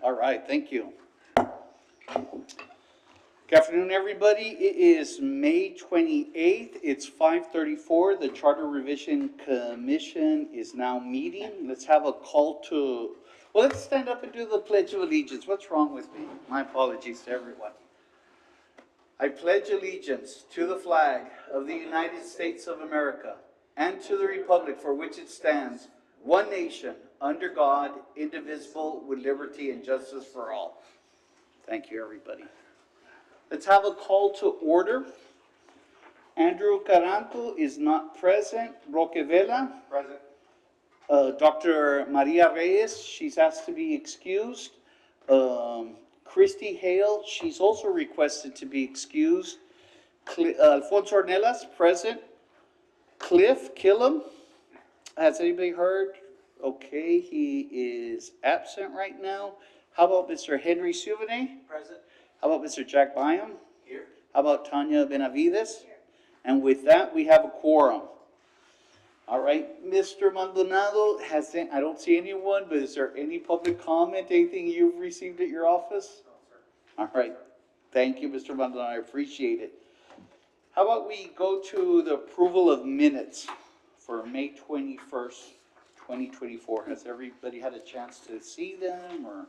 All right, thank you. Good afternoon, everybody. It is May 28th. It's 5:34. The Charter Revision Commission is now meeting. Let's have a call to, well, let's stand up and do the Pledge of Allegiance. What's wrong with me? My apologies to everyone. I pledge allegiance to the flag of the United States of America and to the republic for which it stands, one nation, under God, indivisible, with liberty and justice for all. Thank you, everybody. Let's have a call to order. Andrew Caranco is not present. Roque Vela. Present. Dr. Maria Reyes, she's asked to be excused. Christy Hale, she's also requested to be excused. Alfonso Ornelas, present. Cliff Killam, has anybody heard? Okay, he is absent right now. How about Mr. Henry Suvenet? Present. How about Mr. Jack Byam? Here. How about Tanya Benavides? Here. And with that, we have a quorum. All right, Mr. Maldonado, I don't see anyone, but is there any public comment, anything you've received at your office? No, sir. All right, thank you, Mr. Maldonado, I appreciate it. How about we go to the approval of minutes for May 21st, 2024? Has everybody had a chance to see them, or?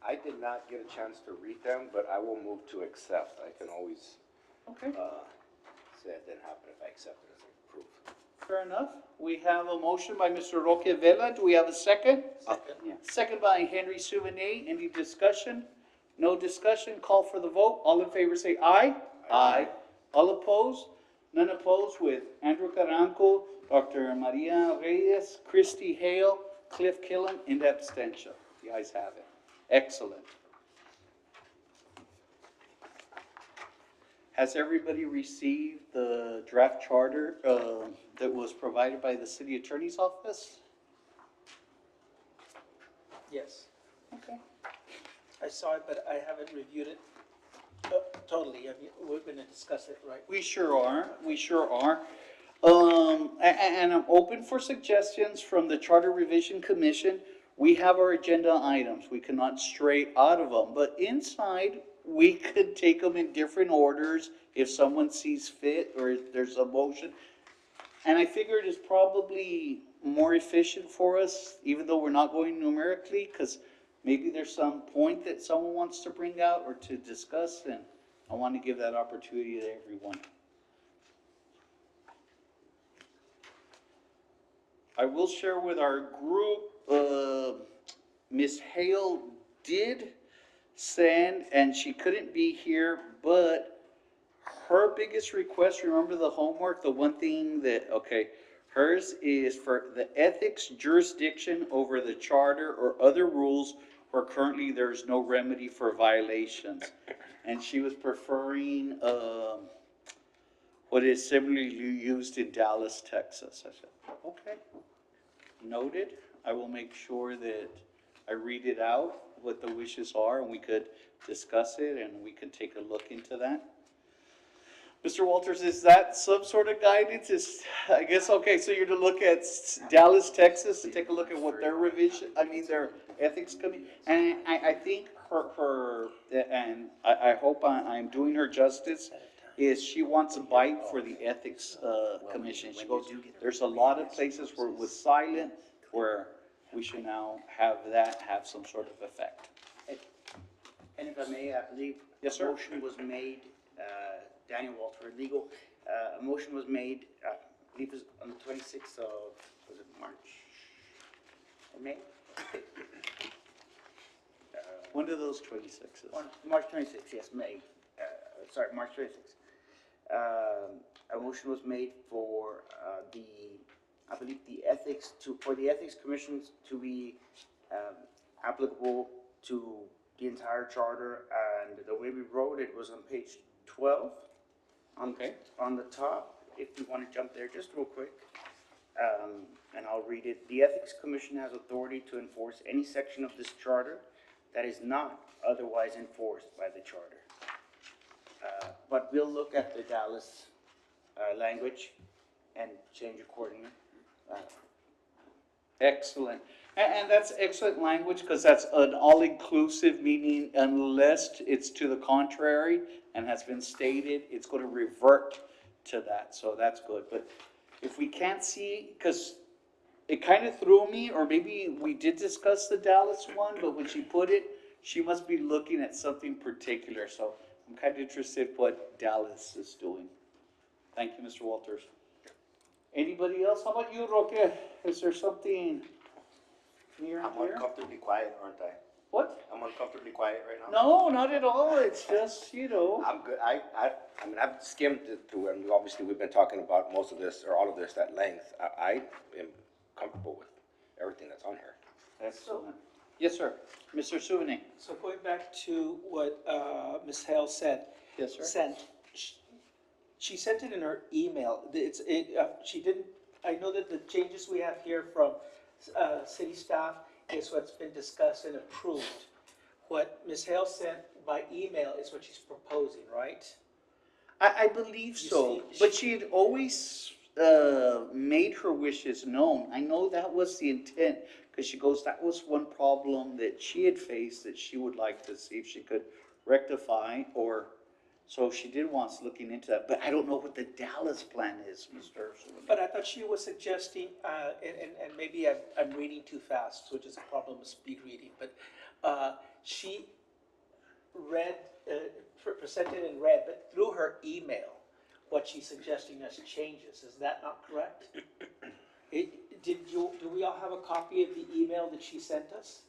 I did not get a chance to read them, but I will move to accept. I can always Okay. say it didn't happen if I accept it as proof. Fair enough. We have a motion by Mr. Roque Vela. Do we have a second? Second. Yeah. Second by Henry Suvenet. Any discussion? No discussion. Call for the vote. All in favor say aye. Aye. All opposed? None opposed, with Andrew Caranco, Dr. Maria Reyes, Christy Hale, Cliff Killen, and abstention. The ayes have it. Excellent. Has everybody received the draft charter that was provided by the city attorney's office? Yes, Okay. I saw it, but I haven't reviewed it totally. We're going to discuss it, right? We sure are. We sure are. And I'm open for suggestions from the Charter Revision Commission. We have our agenda items. We cannot stray out of them, but inside we could take them in different orders if someone sees fit or if there's a motion. And I figured it's probably more efficient for us, even though we're not going numerically, because maybe there's some point that someone wants to bring out or to discuss, and I want to give that opportunity to everyone. I will share with our group, Ms. Hale did send, and she couldn't be here, but her biggest request, remember the homework, the one thing that, okay, hers is for the ethics jurisdiction over the charter or other rules where currently there's no remedy for violations. And she was preferring, what is similarly used in Dallas, Texas. I said, okay, noted. I will make sure that I read it out, what the wishes are, and we could discuss it, and we can take a look into that. Mr. Walters, is that some sort of guidance? I guess, okay, so you're to look at Dallas, Texas, and take a look at what their their ethics committee, and I think and I hope I'm doing her justice, is she wants a bite for the ethics, commission. She goes, there's a lot of places where it was silent, where we should now have that have some sort of effect. And if I may, I believe Yes, a sir. motion was made, Daniel Walter, legal, a motion was made, I believe it was on the 26th of, was it March? Or May? One of those 26s. On March 26th, yes, May, sorry, March 26th. A motion was made for I believe for the ethics commissions to be applicable to the entire charter, and the way we wrote it was on page 12. Okay. On the top, if you want to jump there just real quick. and I'll read it. The Ethics Commission has authority to enforce any section of this charter that is not otherwise enforced by the charter. But we'll look at the Dallas, language and change accordingly. Excellent. And that's excellent language, because that's an all-inclusive, meaning unless it's to the contrary and has been stated, it's gonna revert to that, so that's good. But if we can't see, because it kind of threw me, or maybe we did discuss the Dallas one, but when she put it, she must be looking at something particular, so I'm kind of interested what Dallas is doing. Thank you, Mr. Walters. Anybody else? How about you, Roque? Is there something near I'm here? uncomfortably quiet, aren't I? What? I'm uncomfortably quiet right now. No, not at all. It's just, I'm good. I mean, I've skimmed it through, and obviously we've been talking about most of this, or all of this at length. I am comfortable with everything that's on here. excellent. Yes, sir. Mr. Souvenir? So going back to what Ms. Hale said. Yes, sir. She sent it in her email. She didn't, I know that the changes we have here from city staff is what's been discussed and approved. What Ms. Hale sent by email is what she's proposing, right? I believe so, see, but she had always made her wishes known. I know that was the intent, because she goes, that was one problem that she had faced that she would like to see if she could rectify, or, so she did want us looking into that, but I don't know what the Dallas plan is, Mr. Souvenir. But I thought she was suggesting, and maybe I'm reading too fast, which is a problem with speed reading, but she read, presented in red, but through her email, what she's suggesting as changes. Is that not correct? Do we all have a copy of the email that she sent us?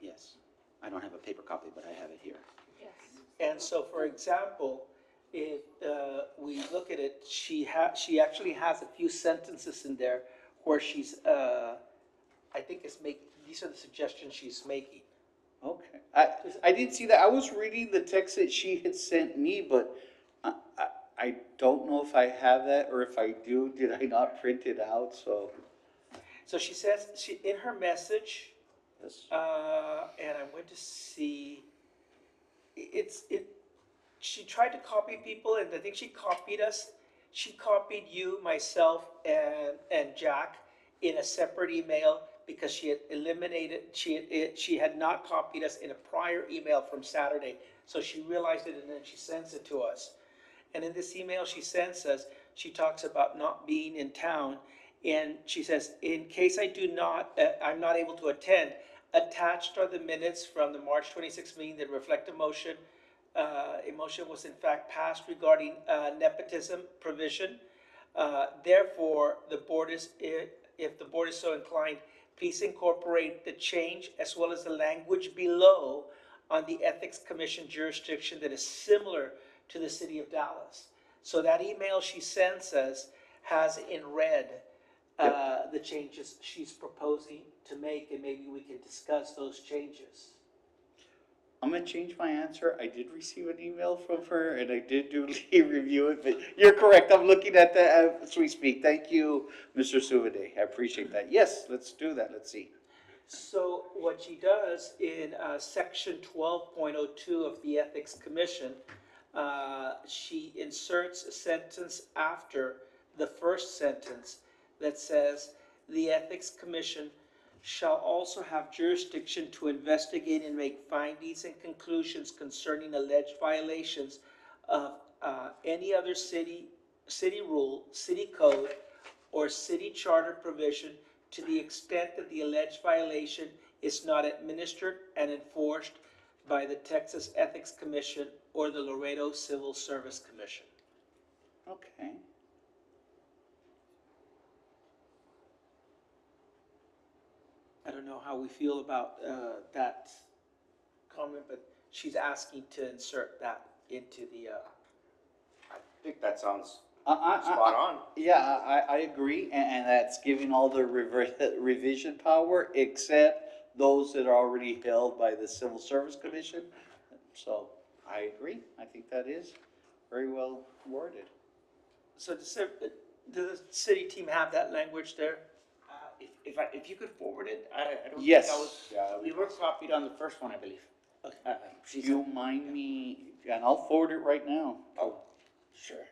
Yes. I don't have a paper copy, but I have it here. And so, for example, if we look at it, she actually has a few sentences in there where she's, I think these are the suggestions she's making. Okay, I didn't see that. I was reading the text that she had sent me, but I don't know if I have that, or if I do, did I not print it out, so. So she says, in her message, Yes. and I'm going to see, she tried to copy people, and I think she copied us. She copied you, myself, and Jack in a separate email, because she had eliminated, she had not copied us in a prior email from Saturday. So she realized it, and then she sends it to us. And in this email she sends us, she talks about not being in town, and she says, in case I'm not able to attend, attached are the minutes from the March 26th meeting that reflect a motion. A motion was in fact passed regarding nepotism provision. Therefore, if the board is so inclined, please incorporate the change as well as the language below on the Ethics Commission jurisdiction that is similar to the city of Dallas. So that email she sends us has in red the changes she's proposing to make, and maybe we can discuss those changes. I'm gonna change my answer. I did receive an email from her, and I did duly review it, but you're correct. I'm looking at that as we speak. Thank you, Mr. Souvenir. I appreciate that. Yes, let's do that. Let's see. So what she does in section 12.02 of the Ethics Commission, she inserts a sentence after the first sentence that says, the Ethics Commission shall also have jurisdiction to investigate and make findings and conclusions concerning alleged violations of any other city rule, city code, or city charter provision to the extent that the alleged violation is not administered and enforced by the Texas Ethics Commission or the Laredo Civil Service Commission. Okay. I don't know how we feel about that comment, but she's asking to insert that into the, I think that sounds I- spot on. Yeah, I agree, and that's giving all the revision power except those that are already held by the Civil Service Commission. So I agree. I think that is very well worded. so does the city team have that language there? If you could forward it, I don't think Yes. I was, we were copied on the first one, I believe. She You said, mind me, and I'll forward it right now. oh, sure.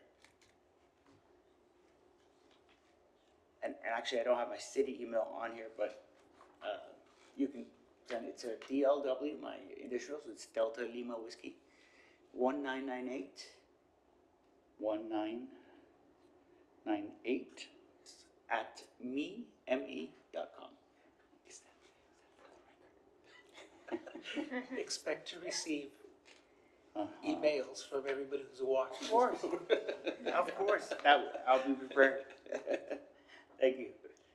And actually, I don't have my city email on here, but, you can send it to DLW, my initials, it's Delta Lima Whiskey, 1998 1998. at me.com. Expect to receive Uh-huh. emails from everybody who's watching. Of course, of course, I'll be prepared. Thank you.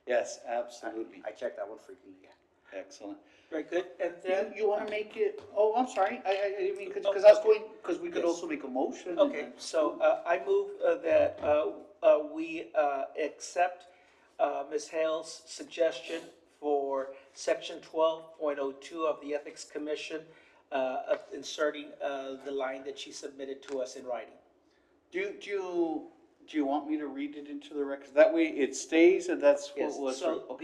Yes, absolutely. I checked that one frequently, yeah. Excellent. Very good, and then, You wanna make it, oh, I'm sorry, I didn't mean, cause I was going, cause we could Yes. also make a motion. and okay, then- so, I move that, we, accept, Ms. Hale's suggestion for section 12.02 of the Ethics Commission, of inserting, the line that she submitted to us in writing. Do you want me to read it into the record? That way it stays and that's Yes, what was. so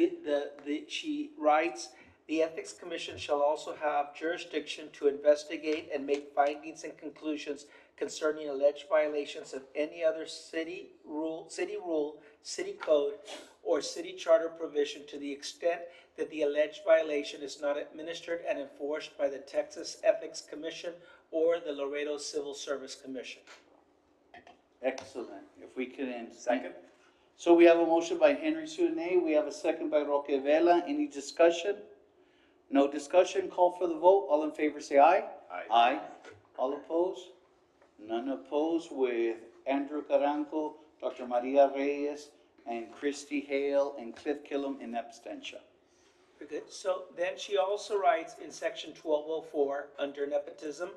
she writes, "The Ethics Commission shall also have jurisdiction to investigate and make findings and conclusions concerning alleged violations of any other city rule, city code, or city charter provision to the extent that the alleged violation is not administered and enforced by the Texas Ethics Commission or the Laredo Civil Service Commission." Excellent. If we can. Second? So we have a motion by Henry Suene, we have a second by Roque Vela. Any discussion? No discussion, call for the vote. All in favor say aye. Aye. Aye. All opposed? None opposed with Andrew Caranco, Dr. Maria Reyes, and Christy Hale, and Cliff Killam in abstention. Very good. So then she also writes in section 1204, under nepotism,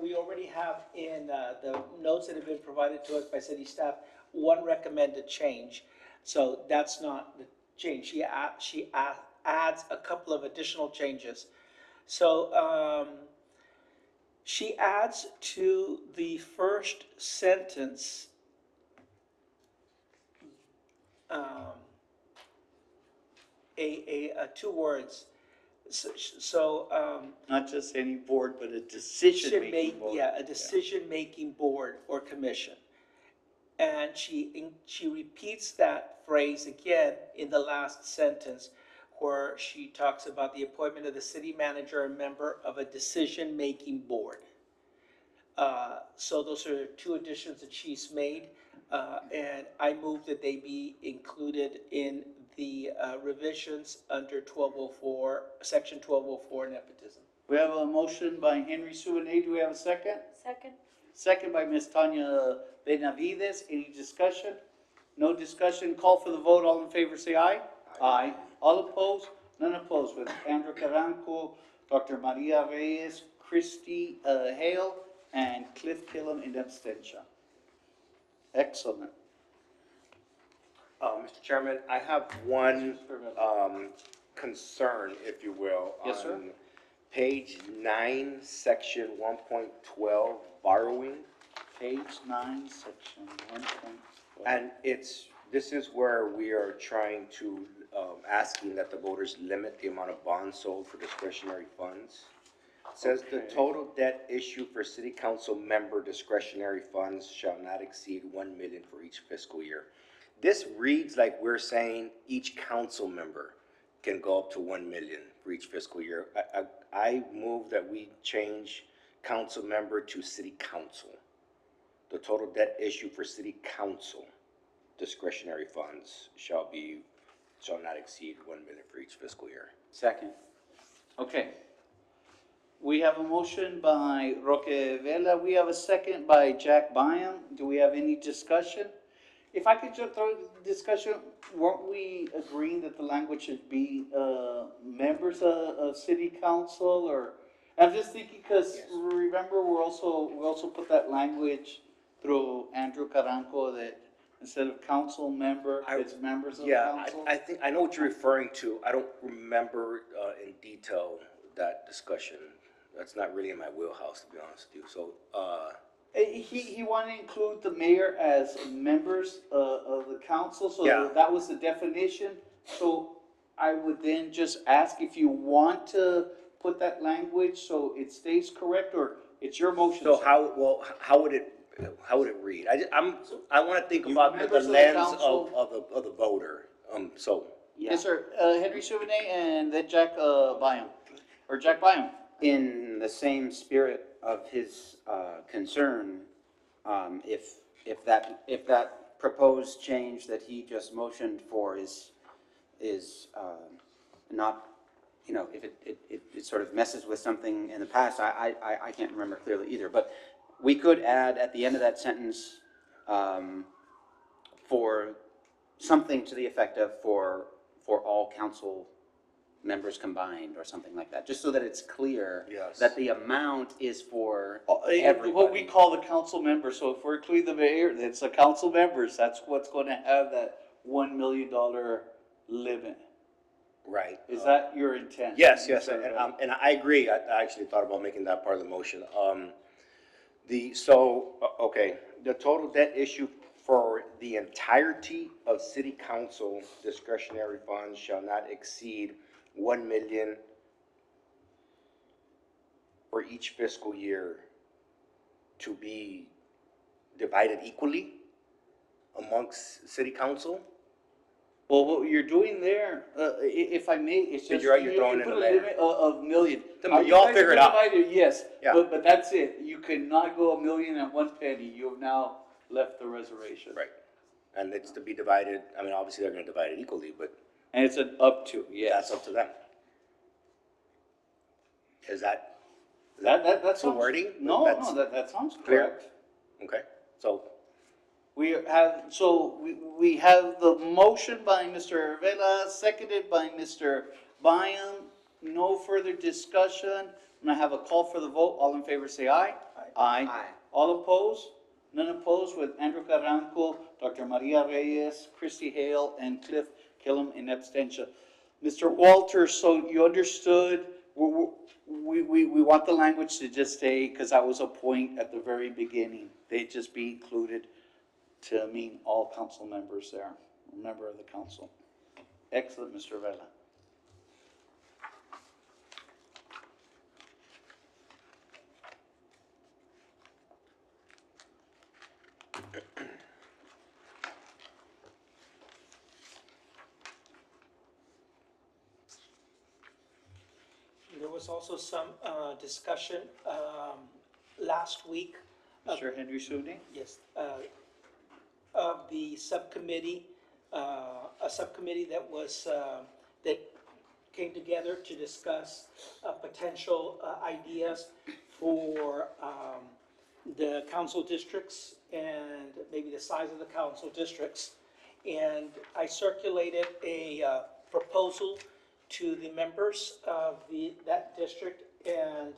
we already have in the notes that have been provided to us by city staff, one recommended change. So that's not the change. She adds a couple of additional changes. So she adds to the first sentence two words. Not just any board, but a Should decision-making make, board. yeah, a decision-making board or commission. And she repeats that phrase again in the last sentence, where she talks about the appointment of the city manager and member of a decision-making board. So those are two additions that she's made, and I move that they be included in the revisions under 1204, section 1204 nepotism. We have a motion by Henry Suene. Do we have a second? Second. Second by Ms. Tanya Benavides. Any discussion? No discussion. Call for the vote. All in favor say aye. Aye. All opposed? None opposed. With Andrew Caranco, Dr. Maria Reyes, Christy Hale, and Cliff Killam in abstention. Excellent. Mr. Chairman, I have one, concern, if you will. Yes, sir. On page 9, section 1.12, borrowing. Page 9, section 1. And this is where we are trying to, asking that the voters limit the amount of bonds sold for discretionary funds. It says the Okay. total debt issue for city council member discretionary funds shall not exceed 1 million for each fiscal year. This reads like we're saying each council member can go up to 1 million for each fiscal year. I move that we change council member to city council. The total debt issue for city council discretionary funds shall not exceed 1 million for each fiscal year. Second. Okay. We have a motion by Roque Vela. We have a second by Jack Byam. Do we have any discussion? If I could just throw discussion, weren't we agreeing that the language should be, members of city council or? I'm just thinking, cause Yes. remember, we also put that language through Andrew Caranco that instead of council member, it's members of council. I think, I know what you're referring to. I don't remember, in detail that discussion. That's not really in my wheelhouse, to be honest with you. So, He wanted to include the mayor as members of the council, so Yeah. that was the definition. So I would then just ask if you want to put that language so it stays correct, or it's your motion. So sir. how would it read? I wanna think You about the members of the lens council- of the voter, so. Yes, sir. Henry Suvinay and then Jack Byam, or Jack Byam. In the same spirit of his concern, if that proposed change that he just motioned for is not, you know, if it sort of messes with something in the past, I can't remember clearly either, but we could add at the end of that sentence, for something to the effect of for all council members combined, or something like that, just so that it's clear Yes. that the amount is for What we everybody. call the council members, so if we're including the mayor, it's the council members, that's what's gonna have that $1 million limit. Right. Is that your intent? Yes, yes, Mr. Rivera? and I agree, I actually thought about making that part of the motion. The total debt issue for the entirety of city council discretionary funds shall not exceed 1 million for each fiscal year, to be divided equally amongst city council? Well, what you're doing there, if I may, it's just. You're you throwing in put the a layer. limit of million. Then y'all guys figure it out. divided, yes, Yeah. but that's it. You cannot go 1,000,001 You have now left the reservation. Right. And it's to be divided, I mean, obviously they're gonna divide it equally, but And it's an up to, yes. that's up to them. Is that That the sounds. wording? No, That's no, that sounds clear? correct. okay? So, We have the motion by Mr. Vela, seconded by Mr. Byam. No further discussion. I'm gonna have a call for the vote. All in favor, say aye. Aye. Aye. All opposed? None opposed, with Andrew Carranco, Dr. Maria Reyes, Christy Hale, and Cliff Killam in abstention. Mr. Walters, so you understood, we want the language to just stay, because that was a point at the very beginning. They just be included to mean all council members there, a member of the council. Excellent, Mr. Vela. There was also some discussion last week. Mr. Henry Suni? Yes, of the subcommittee, a subcommittee that was, that came together to discuss potential ideas for the council districts and maybe the size of the council districts. And I circulated a proposal to the members of that district and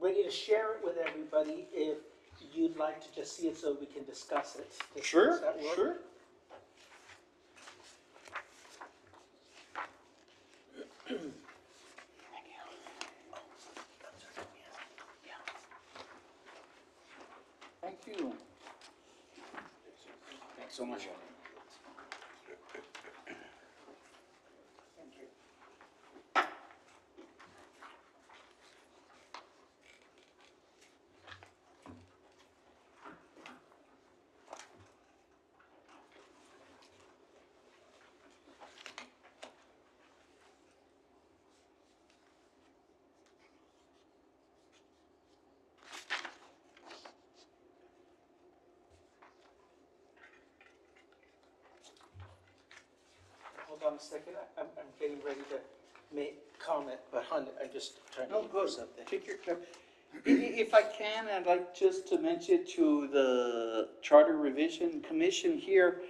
ready to share it with everybody if you'd like to just see it so we can discuss it. Does that work? Sure. Thank you. Thanks so much. Hold on a second, I'm getting ready to make comment, but I'm just trying to No, look good. for something. Take your time. If I can, I'd like just to mention to the Charter Revision Commission here,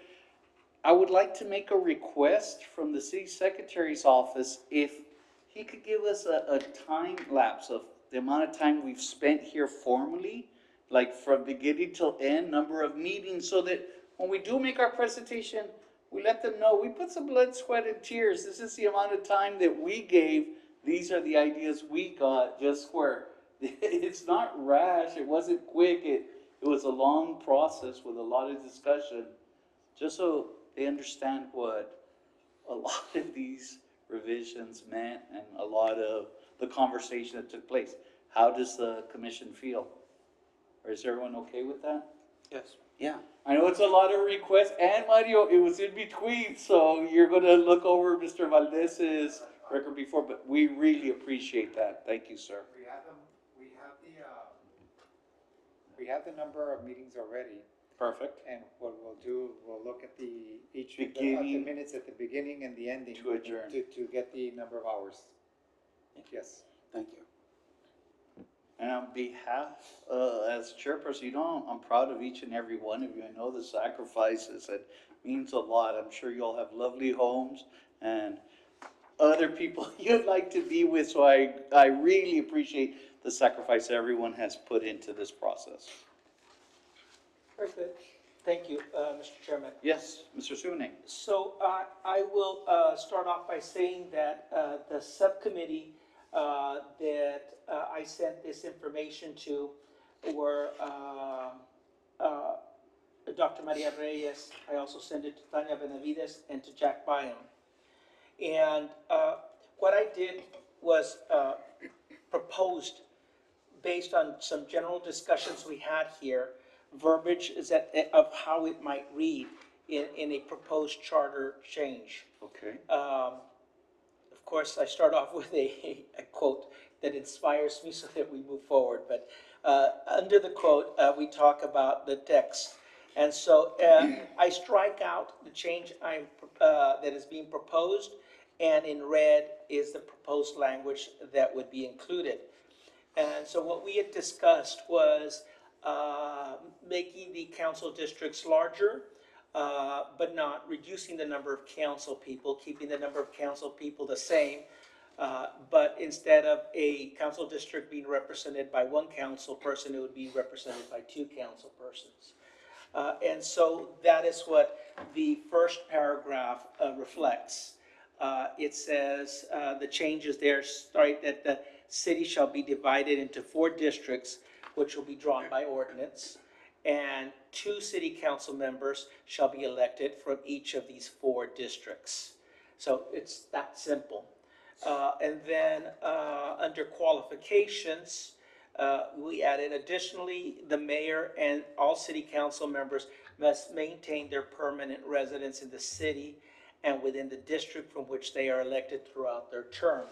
I would like to make a request from the city secretary's office if he could give us a time lapse of the amount of time we've spent here formally, like from beginning till end, number of meetings, so that when we do make our presentation, we let them know, we put some blood, sweat, and tears. This is the amount of time that we gave. These are the ideas we got, just where it's not rash, it wasn't quick, it was a long process with a lot of discussion, just so they understand what a lot of these revisions meant and a lot of the conversation that took place. How does the commission feel? Or is everyone okay with that? Yes. Yeah. I know it's a lot of requests, and Mario, it was in between, so you're gonna look over Mr. Valdez's record before, but we really appreciate that. Thank you, sir. We have the number of meetings already, Perfect. and what we'll do, we'll look at each of the Beginning minutes at the beginning and the ending. to adjourn. To get the number of hours. Yes. Thank you. And on behalf, as chairperson, you know, I'm proud of each and every one of you. I know the sacrifices, it means a lot. I'm sure you all have lovely homes and other people you'd like to be with, so I really appreciate the sacrifice everyone has put into this process. Very good. Thank you, Mr. Chairman. Yes, Mr. Sune. So I will start off by saying that the subcommittee that I sent this information to were Dr. Maria Reyes. I also sent it to Tanya Benavides and to Jack Byam. And what I did was proposed, based on some general discussions we had here, verbiage is of how it might read in a proposed charter change. Okay. Of course, I start off with a quote that inspires me so that we move forward. But under the quote, we talk about the text. And so I strike out the change that is being proposed, and in red is the proposed language that would be included. And so what we had discussed was making the council districts larger, but not reducing the number of council people, keeping the number of council people the same. But instead of a council district being represented by one council person, it would be represented by two council persons. And so that is what the first paragraph reflects. It says, the changes there start that the city shall be divided into 4 districts, which will be drawn by ordinance, and 2 city council members shall be elected from each of these 4 districts. So it's that simple. And then under qualifications, we added, additionally, the mayor and all city council members must maintain their permanent residence in the city and within the district from which they are elected throughout their term.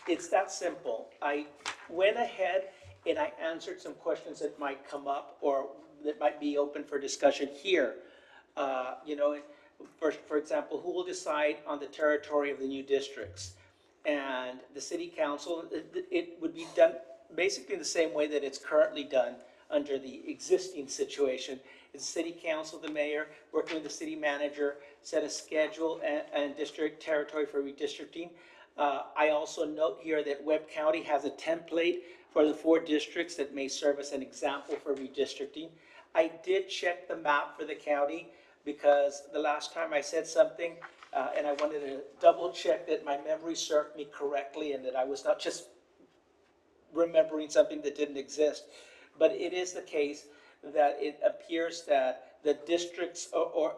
It's that simple. I went ahead and I answered some questions that might come up or that might be open for discussion here. You know, for example, who will decide on the territory of the new districts? And the city council, it would be done basically the same way that it's currently done under the existing situation. It's the city council, the mayor, working with the city manager, set a schedule and district territory for redistricting. I also note here that Webb County has a template for the 4 districts that may serve as an example for redistricting. I did check the map for the county because the last time I said something, and I wanted to double check that my memory served me correctly and that I was not just remembering something that didn't exist. But it is the case that it appears that the districts for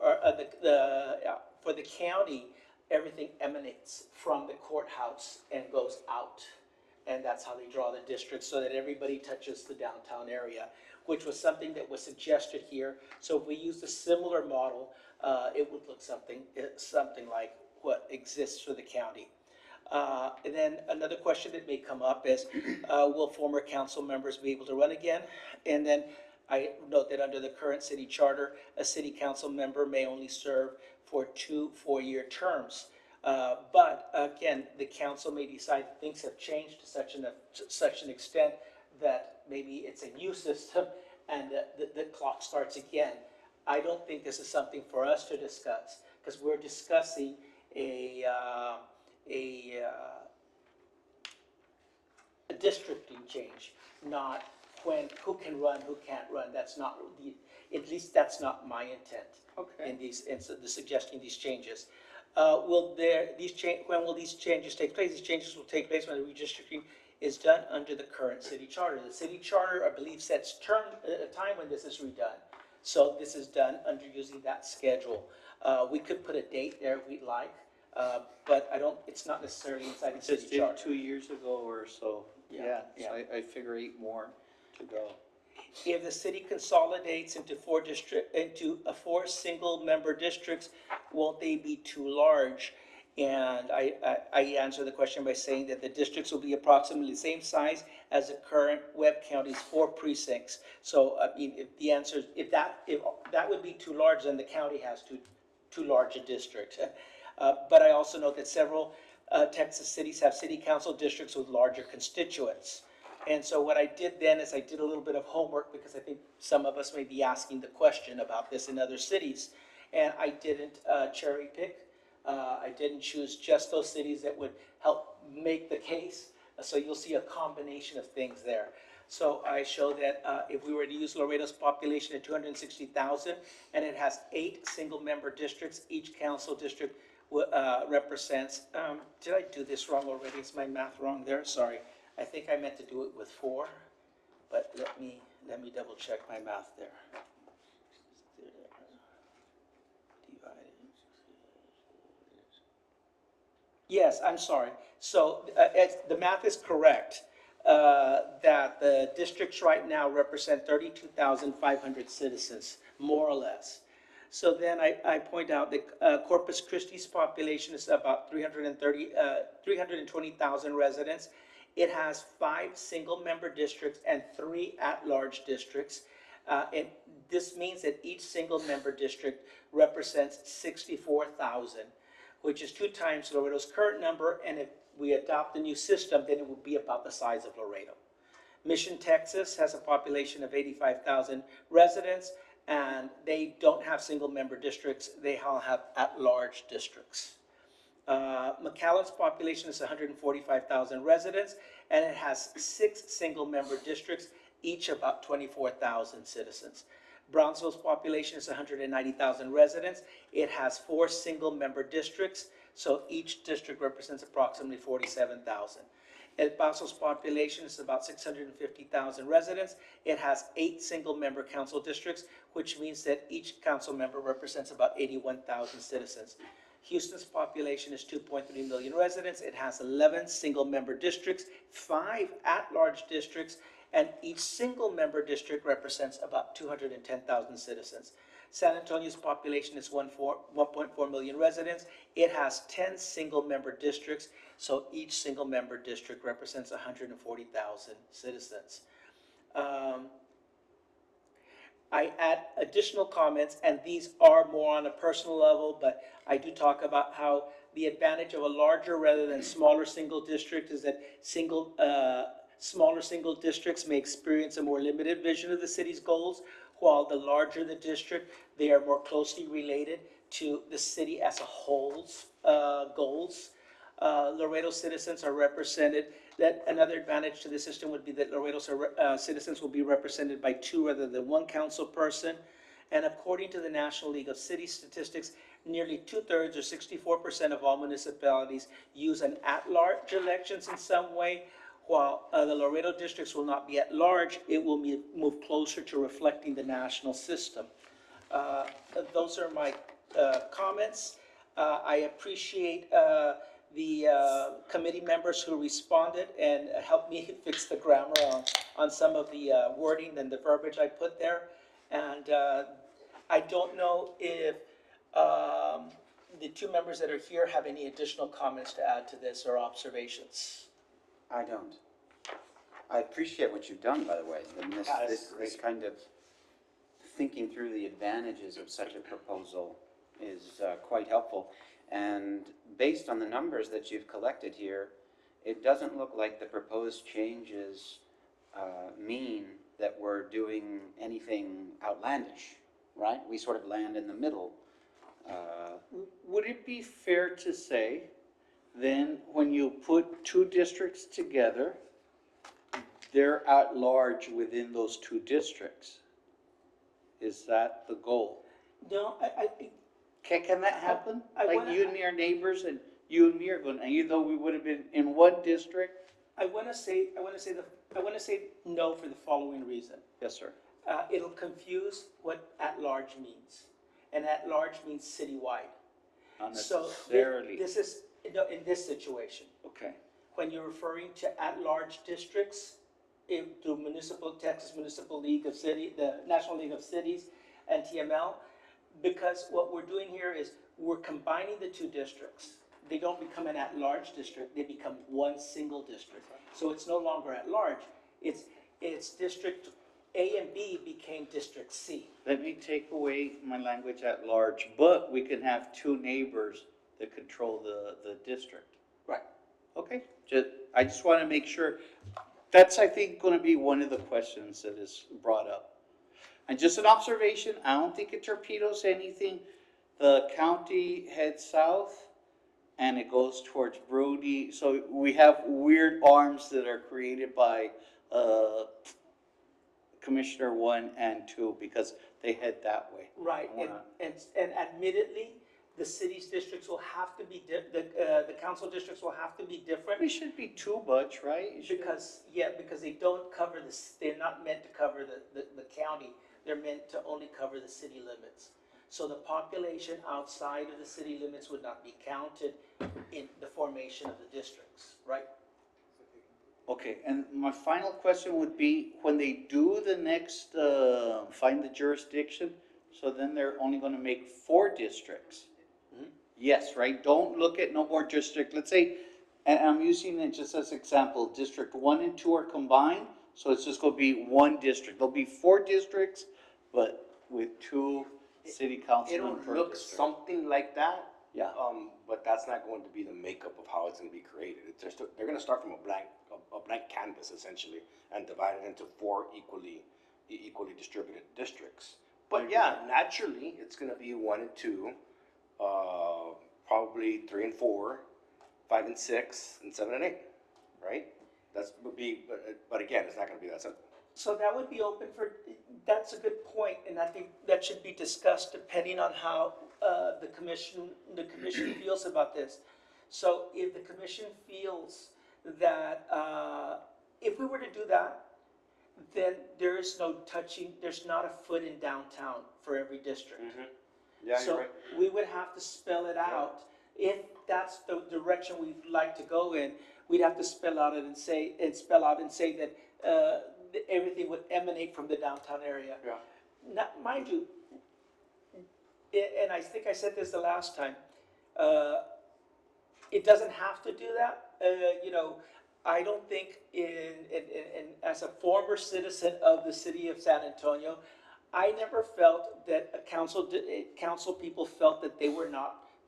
the county, everything emanates from the courthouse and goes out. And that's how they draw the districts, so that everybody touches the downtown area, which was something that was suggested here. So if we used a similar model, it would look something like what exists for the county. And then another question that may come up is, will former council members be able to run again? And then I note that under the current city charter, a city council member may only serve for 2 4-year terms. But again, the council may decide things have changed to such an extent that maybe it's a new system and the clock starts again. I don't think this is something for us to discuss, because we're discussing a districting change, not who can run, who can't run. That's not at least that's not my intent. Okay. In the suggesting these changes. when will these changes take place? These changes will take place when the redistricting is done under the current city charter. The city charter, I believe, sets a time when this is redone. So this is done under using that schedule. We could put a date there if we'd like, but it's not necessarily inside the Just city did charter. 2 years ago or so. Yeah, So I figure 8 more to go. If the city consolidates into four single-member districts, won't they be too large? And I answer the question by saying that the districts will be approximately the same size as the current Webb County's 4 precincts. So, I mean, if that would be too large, then the county has too large a district. But I also note that several Texas cities have city council districts with larger constituents. And so what I did then is I did a little bit of homework, because I think some of us may be asking the question about this in other cities. And I didn't cherry pick. I didn't choose just those cities that would help make the case. So you'll see a combination of things there. So I show that if we were to use Laredo's population at 260,000, and it has 8 single-member districts, each council district represents, did I do this wrong already? Is my math wrong there? Sorry. I think I meant to do it with 4, but let me double check my math there. Divided. Yes, I'm sorry. So the math is correct, that the districts right now represent 32,500 citizens, more or less. So then I point out that Corpus Christi's population is about 320,000 residents. It has 5 single-member districts and 3 at-large districts. And this means that each single-member district represents 64,000, which is 2 times Laredo's current number. And if we adopt the new system, then it would be about the size of Laredo. Mission, Texas has a population of 85,000 residents, and they don't have single-member districts. They all have at-large districts. McAllen's population is 145,000 residents, and it has 6 single-member districts, each about 24,000 citizens. Brownsville's population is 190,000 residents. It has 4 single-member districts, so each district represents approximately 47,000. El Paso's population is about 650,000 residents. It has 8 single-member council districts, which means that each council member represents about 81,000 citizens. Houston's population is 2.3 million residents. It has 11 single-member districts, 5 at-large districts, and each single-member district represents about 210,000 citizens. San Antonio's population is 1.4 million residents. It has 10 single-member districts, so each single-member district represents 140,000 citizens. I add additional comments, and these are more on a personal level, but I do talk about how the advantage of a larger rather than smaller single district is that smaller single districts may experience a more limited vision of the city's goals, while the larger the district, they are more closely related to the city as a whole's goals. Laredo citizens are represented. That another advantage to the system would be that Laredo citizens will be represented by 2 rather than 1 council person. And according to the National League of City Statistics, nearly 2/3 or 64% of all municipalities use an at-large elections in some way. While the Laredo districts will not be at large, it will move closer to reflecting the national system. Those are my comments. I appreciate the committee members who responded and helped me fix the grammar on some of the wording and the verbiage I put there. And I don't know if the 2 members that are here have any additional comments to add to this or observations. I don't. I appreciate what you've done, by the way. And this kind of thinking through the advantages of such a proposal is quite helpful. And based on the numbers that you've collected here, it doesn't look like the proposed changes mean that we're doing anything outlandish, right? We sort of land in the middle. Would it be fair to say, then, when you put 2 districts together, they're at large within those 2 districts? Is that the goal? No, Can that happen? I Like wanna- you and me are neighbors and you and me are going, and even though we would have been in one district? I wanna say no for the following reason. Yes, sir. It'll confuse what at-large means, and at-large means citywide. Not So necessarily. this is, no, in this situation, Okay. when you're referring to at-large districts, through Texas Municipal League of City, the National League of Cities and TML, because what we're doing here is we're combining the two districts. They don't become an at-large district, they become one single district. So it's no longer at-large, it's District A and B became District C. Let me take away my language at large, but we can have two neighbors that control the district. Right. Okay, I just want to make sure, that's, I think, going to be one of the questions that is brought up. And just an observation, I don't think it torpedoes anything. The county heads south and it goes towards Brody, so we have weird arms that are created by, Commissioner 1 and 2 because they head that way. Right, I wanna- and admittedly, the city's districts will have to be, the council districts will have to be different. It should be too much, right? It should- Because they don't cover they're not meant to cover the county, they're meant to only cover the city limits. So the population outside of the city limits would not be counted in the formation of the districts, right? Okay, and my final question would be, when they do the next, find the jurisdiction, so then they're only gonna make 4 districts. Yes, right, don't look at no more district, let's say, and I'm using it just as example, District 1 and 2 are combined, so it's just gonna be one district, there'll be 4 districts, but with 2 city councilmen It'll per look district. something like that. Yeah. But that's not going to be the makeup of how it's gonna be created. They're gonna start from a blank canvas essentially and divide it into 4 equally distributed districts. But yeah, naturally, it's gonna be 1 and 2, probably 3 and 4, 5 and 6, and 7 and 8, right? But again, it's not gonna be that simple. So that would be open that's a good point, and I think that should be discussed depending on how the commission feels about this. So if the commission feels that, if we were to do that, then there's not a foot in downtown for every district. Yeah, So we would have to spell it out. If that's the direction we'd like to go in, we'd have to spell out and say that everything would emanate from the downtown area. Yeah. Now, mind you, and I think I said this the last time, it doesn't have to do that. I don't think as a former citizen of the city of San Antonio, I never felt that council people felt that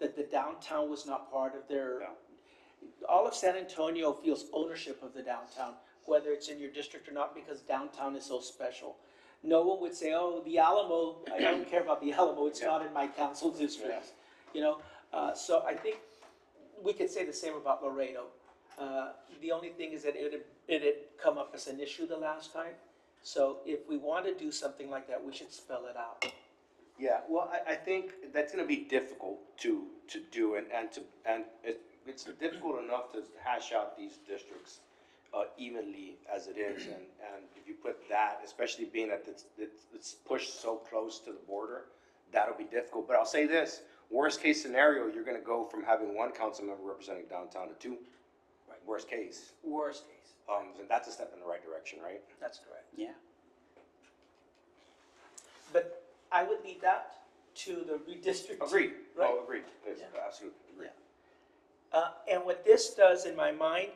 that the downtown was not part of their. All of San Antonio feels ownership of the downtown, whether it's in your district or not, because downtown is so special. No one would say, oh, the Alamo, I don't care about the Alamo, it's not in my council district. So I think we could say the same about Laredo. The only thing is that it had come up as an issue the last time. So if we want to do something like that, we should spell it out. Yeah, well, I think that's gonna be difficult to do, and it's difficult enough to hash out these districts evenly as it is, and if you put that, especially being that it's pushed so close to the border, that'll be difficult. But I'll say this, worst case scenario, you're gonna go from having 1 council member representing downtown to 2. Right. Worst case. Worst case. Then that's a step in the right direction, right? That's correct. Yeah. But I would leave that to the redistricting. Agreed. Right. Oh, agreed. Yes, Yeah. absolutely, agreed. And what this does in my mind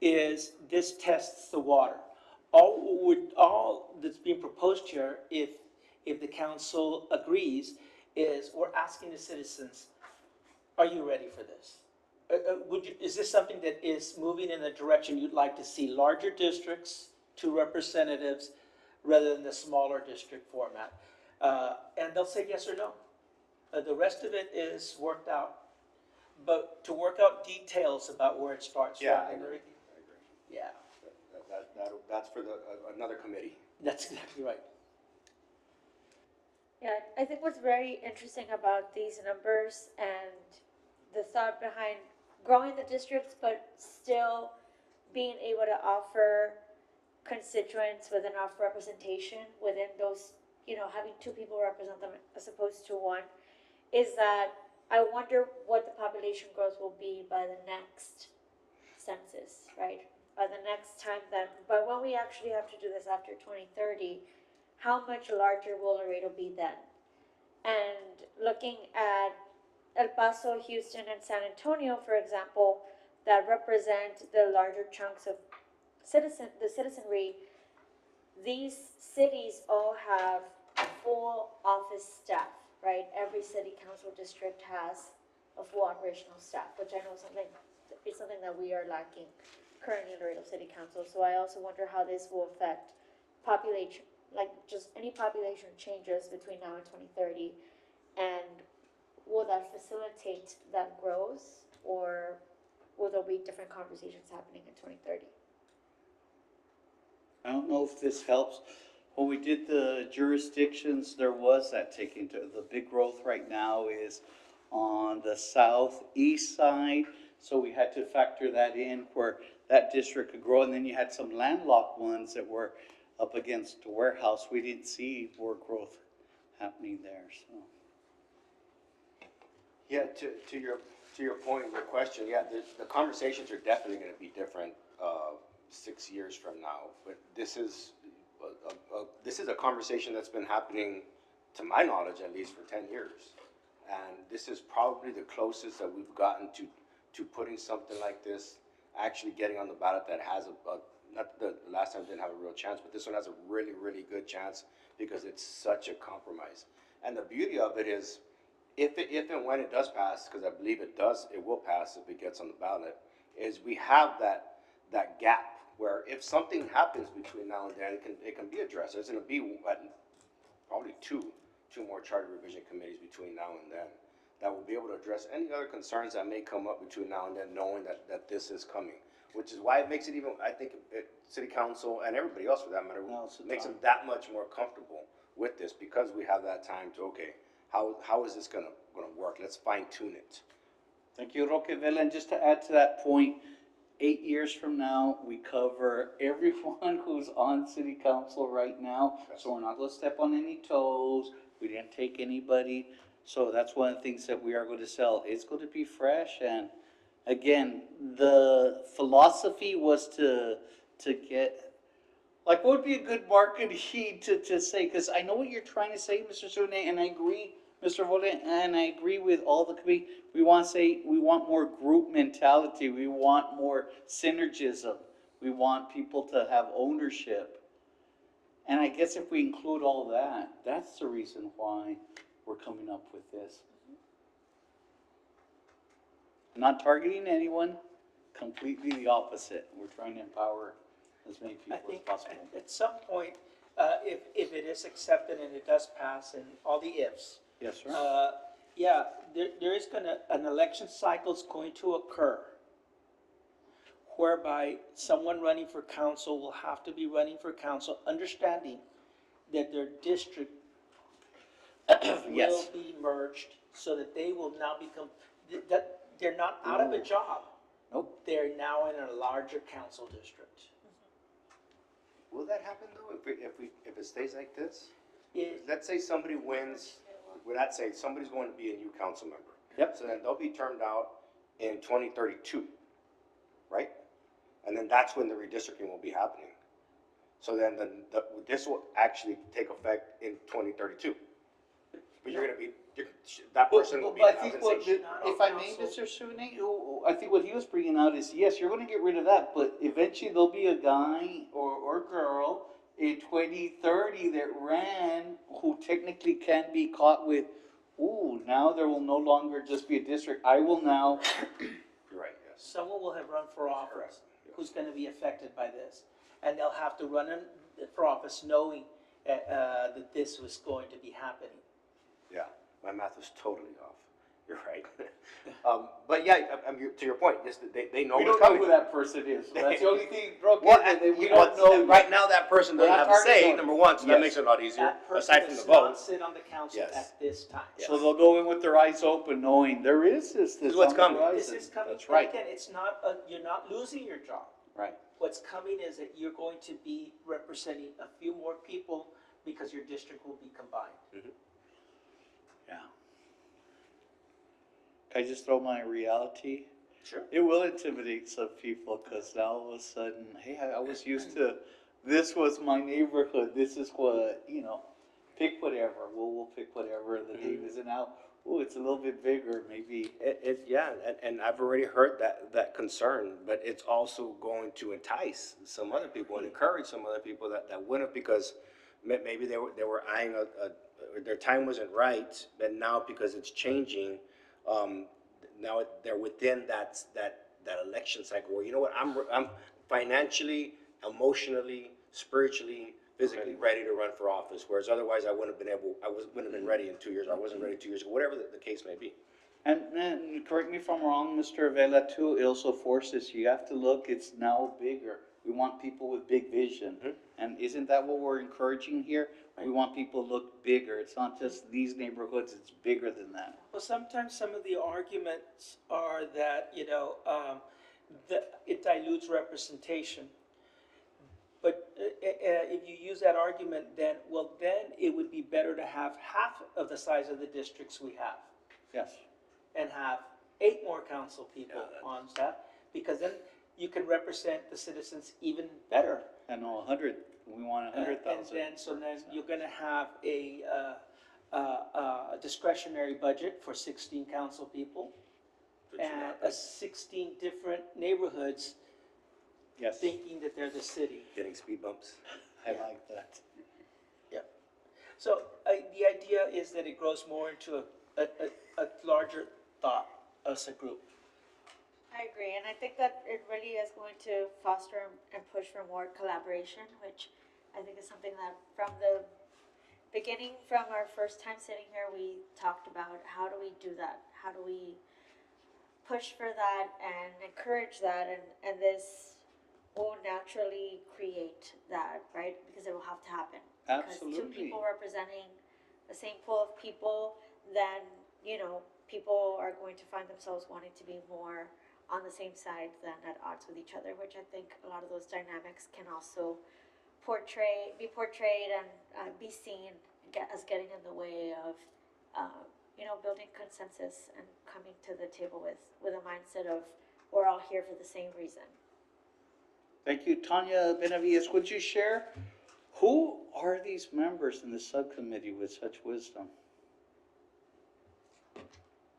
is this tests the water. All that's being proposed here, if the council agrees, is we're asking the citizens, are you ready for this? Is this something that is moving in the direction you'd like to see larger districts, 2 representatives, rather than the smaller district format? And they'll say yes or no. The rest of it is worked out. But to work out details about where it starts from. Yeah, I agree. Yeah, That's for another committee. that's exactly right. Yeah, I think what's very interesting about these numbers and the thought behind growing the districts, but still being able to offer constituents with enough representation within those, having two people represent them as opposed to one, is that I wonder what the population growth will be by the next census, right? By the next time but when we actually have to do this after 2030, how much larger will Laredo be then? And looking at El Paso, Houston, and San Antonio, for example, that represent the larger chunks of the citizenry, these cities all have full office staff, right? Every city council district has a full operational staff, which I know is something that we are lacking currently in Laredo City Council. So I also wonder how this will affect population, like just any population changes between now and 2030, and will that facilitate that growth, or will there be different conversations happening in 2030? I don't know if this helps. When we did the jurisdictions, there was that taking to, the big growth right now is on the southeast side. So we had to factor that in where that district could grow. And then you had some landlocked ones that were up against the warehouse. We didn't see more growth happening there, so. Yeah, to your point, your question, yeah, the conversations are definitely gonna be different, 6 years from now. But this is a conversation that's been happening, to my knowledge, at least for 10 years. And this is probably the closest that we've gotten to putting something like this, actually getting on the ballot that has not the last time didn't have a real chance, but this one has a really, really good chance because it's such a compromise. And the beauty of it is, if and when it does pass, because I believe it will pass if it gets on the ballot, is we have that gap where if something happens between now and then, it can be addressed. There's gonna be probably two more charter revision committees between now and then that will be able to address any other concerns that may come up between now and then, knowing that this is coming. Which is why it makes it even, I think, city council and everybody else for that matter, makes them that much more comfortable with this because we have that time to, okay, how is this gonna work? Let's fine tune it. Thank you, Roque Vela. And just to add to that point, 8 years from now, we cover everyone who's on city council right now. So we're not gonna step on any toes. We didn't take anybody. So that's one of the things that we are going to sell. It's going to be fresh. And again, the philosophy was to get, like, what would be a good marketing to say? Because I know what you're trying to say, Mr. Sune, and I agree, Mr. Vole, and I agree with all the committee. We want to say we want more group mentality. We want more synergism. We want people to have ownership. And I guess if we include all that, that's the reason why we're coming up with this. Not targeting anyone, completely the opposite. We're trying to empower as many I people as think possible. at some point, if it is accepted and it does pass and all the ifs, Yes, sir. yeah, there is an election cycle is going to occur whereby someone running for council will have to be running for council, understanding that their district will Yes. be merged so that they will now become, that they're not out of a job. Nope. They're now in a larger council district. Will that happen though, if it stays like this? It- Let's say somebody wins, we're not saying somebody's going to be a new council member. Yep. So then they'll be turned out in 2032, right? And then that's when the redistricting will be happening. So then this will actually take effect in 2032. But that person will be. But I think compensation, not if on I may, council. Mr. Sune, I think what he was bringing out is, yes, you're gonna get rid of that, but eventually there'll be a guy or girl in 2030 that ran who technically can be caught with, ooh, now there will no longer just be a district. I will now, You're right, yes. Someone will have run for office correct. who's gonna be affected by this. And they'll have to run for office knowing that this was going to be happening. Yeah, my math was totally off. You're right. But yeah, to your point, just that they know We what's don't know coming. who that person is, so that's the only thing, broke Well, in, that we you don't know, know. right now, that person We're doesn't not have a say, targeting number one, so that Yes. makes it a lot easier, That person aside from the does not vote. sit on the council Yes. at this time. So they'll go in with their eyes open, knowing there is this is what's on the coming. This horizon. is coming, That's and right. again, it's not, you're not losing your job. Right. What's coming is that you're going to be representing a few more people because your district will be combined. Yeah. Can I just throw my reality? Sure. It will intimidate some people, cause now all of a sudden, hey, I was used to, this was my neighborhood, this is what, pick whatever, we'll pick whatever the name is, and now, oh, it's a little bit bigger, maybe. Yeah, and I've already heard that concern, but it's also going to entice some other people and encourage some other people that wouldn't, because maybe they were eyeing their time wasn't right, but now because it's changing, now they're within that election cycle where, you know what, I'm financially, emotionally, spiritually, physically ready to run for office, whereas otherwise I wouldn't have been ready in 2 years, or I wasn't ready 2 years ago, whatever the case may be. And correct me if I'm wrong, Mr. Vela, too, it also forces, you have to look, it's now bigger. We want people with big vision. And isn't that what we're encouraging here? We want people to look bigger. It's not just these neighborhoods, it's bigger than that. Well, sometimes some of the arguments are that, that it dilutes representation. But if you use that argument, then it would be better to have half of the size of the districts we have Yes. and have 8 more council people on staff, because then you can represent the citizens even better. And 100, we want 100,000. And then you're gonna have a discretionary budget for 16 council people and 16 different neighborhoods Yes, thinking that they're the city. Getting speed bumps. I like that. So the idea is that it grows more into a larger thought as a group. I agree, and I think that it really is going to foster and push for more collaboration, which I think is something that from the beginning, from our first time sitting here, we talked about how do we do that? How do we push for that and encourage that? And this will naturally create that, right? Because it will have to happen. Because two Absolutely. people representing the same pool of people, then, people are going to find themselves wanting to be more on the same side than at odds with each other, which I think a lot of those dynamics can also be portrayed and be seen as getting in the way of, building consensus and coming to the table with a mindset of we're all here for the same reason. Thank you. Tanya Benavides, would you share, who are these members in the subcommittee with such wisdom?